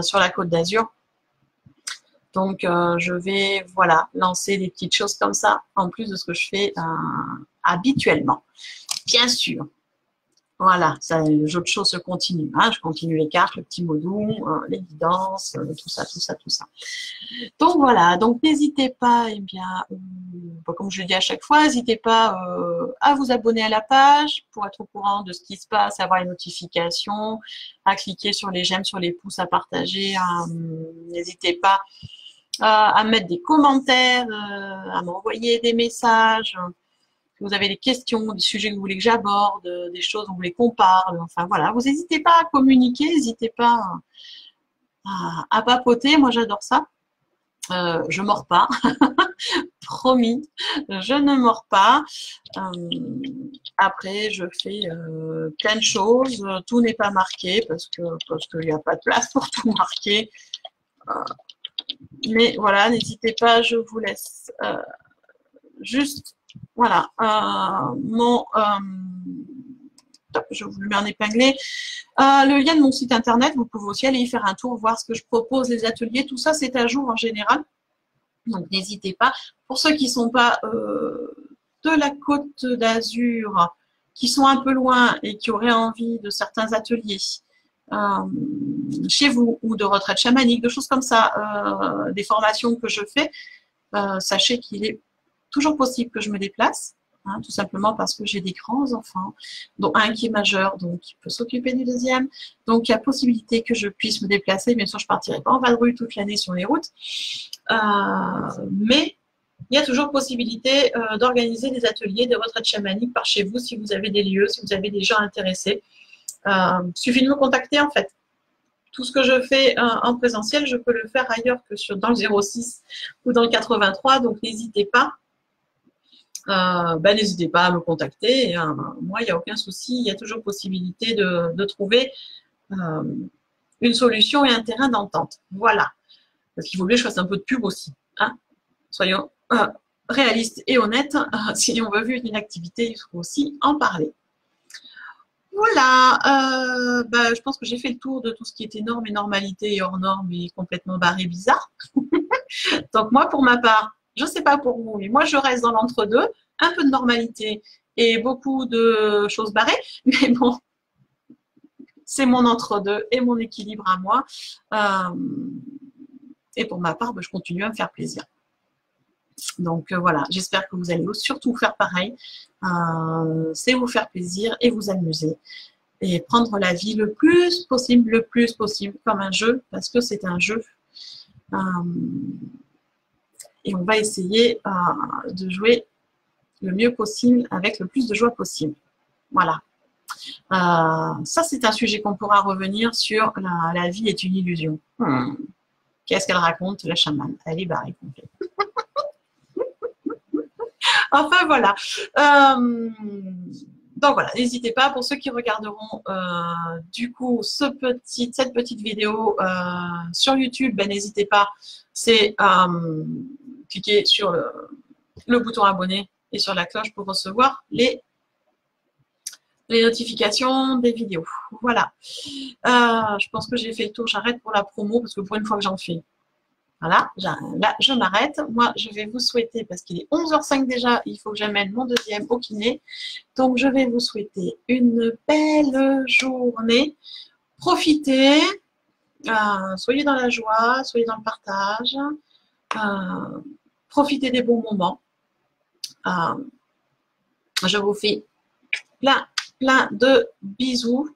sur la Côte d'Azur. Donc, je vais voilà, lancer des petites choses comme ça, en plus de ce que je fais habituellement. Bien sûr. Voilà, ça, le jeu de choses se continue. Hein, je continue les cartes, le petit mot doux, les guidances, tout ça. Donc voilà, donc n'hésitez pas, eh bien, comme je le dis à chaque fois, n'hésitez pas à vous abonner à la page pour être au courant de ce qui se passe, à avoir les notifications, à cliquer sur les j'aime, sur les pouces, à partager. N'hésitez pas à mettre des commentaires, à m'envoyer des messages. Si vous avez des questions, des sujets que vous voulez que j'aborde, des choses dont vous voulez qu'on parle, enfin voilà, vous n'hésitez pas à communiquer, n'hésitez pas à papoter, moi j'adore ça. Je mords pas, promis, je ne mords pas. Après, je fais plein de choses, tout n'est pas marqué parce qu'il n'y a pas de place pour tout marquer. Mais voilà, n'hésitez pas, je vous laisse juste. Voilà, je vous le mets en épinglé. Le lien de mon site internet, vous pouvez aussi aller y faire un tour, voir ce que je propose, les ateliers, tout ça, c'est à jour en général. Donc, n'hésitez pas. Pour ceux qui ne sont pas de la Côte d'Azur, qui sont un peu loin et qui auraient envie de certains ateliers chez vous ou de retraite chamanique, de choses comme ça, des formations que je fais, sachez qu'il est toujours possible que je me déplace, hein, tout simplement parce que j'ai des grands enfants, dont un qui est majeur, donc qui peut s'occuper du deuxième. Donc, il y a possibilité que je puisse me déplacer. Bien sûr, je ne partirai pas en vadrouille toute l'année sur les routes. Mais il y a toujours possibilité d'organiser des ateliers, des retraites chamaniques par chez vous, si vous avez des lieux, si vous avez des gens intéressés. Suffit de me contacter en fait. Tout ce que je fais en présentiel, je peux le faire ailleurs que dans le 06 ou dans le 83, donc n'hésitez pas. N'hésitez pas à me contacter. Moi, il n'y a aucun souci. Il y a toujours possibilité de trouver une solution et un terrain d'entente. Voilà. Parce qu'il vaut mieux que je fasse un peu de pub aussi. Hein. Soyons réalistes et honnêtes. Si on veut vivre une activité, il faut aussi en parler. Voilà. Je pense que j'ai fait le tour de tout ce qui était normes et normalité et hors normes et complètement barré bizarre. Donc moi, pour ma part, je ne sais pas pour vous, mais moi, je reste dans l'entre-deux. Un peu de normalité et beaucoup de choses barrées. Mais bon, c'est mon entre-deux et mon équilibre à moi. Et pour ma part, je continue à me faire plaisir. Donc voilà, j'espère que vous allez surtout faire pareil. C'est vous faire plaisir et vous amuser. Et prendre la vie le plus possible comme un jeu, parce que c'est un jeu. Et on va essayer de jouer le mieux possible avec le plus de joie possible. Voilà. Ça, c'est un sujet qu'on pourra revenir sur la vie est une illusion. Qu'est-ce qu'elle raconte, la chamane? Elle est barrée complète. Enfin, voilà. Donc, voilà, n'hésitez pas. Pour ceux qui regarderont, du coup, cette petite vidéo sur YouTube, n'hésitez pas. C'est cliquer sur le bouton abonner et sur la cloche pour recevoir les notifications des vidéos. Voilà. Je pense que j'ai fait le tour. J'arrête pour la promo parce que pour une fois que j'en fais. Voilà. Là, je m'arrête. Moi, je vais vous souhaiter, parce qu'il est 11h05 déjà, il faut que j'amène mon deuxième au kiné. Donc, je vais vous souhaiter une belle journée. Profitez. Soyez dans la joie, soyez dans le partage. Profitez des bons moments. Je vous fais plein de bisous.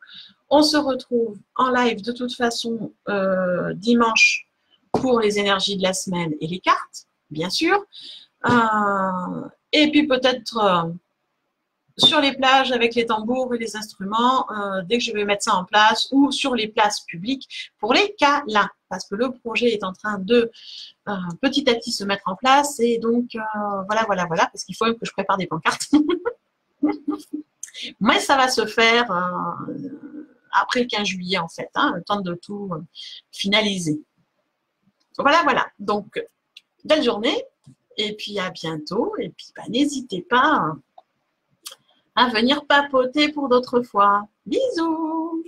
On se retrouve en live de toute façon dimanche pour les énergies de la semaine et les cartes, bien sûr. Et puis peut-être sur les plages avec les tambours et les instruments, dès que je vais mettre ça en place, ou sur les places publiques pour les câlins, parce que le projet est en train de petit à petit se mettre en place. Et donc, voilà, parce qu'il faut même que je prépare des pancartes. Mais ça va se faire après le 15 juillet, en fait, le temps de tout finaliser. Voilà. Donc, belle journée, et puis à bientôt. Et puis, n'hésitez pas à venir papoter pour d'autres fois. Bisous!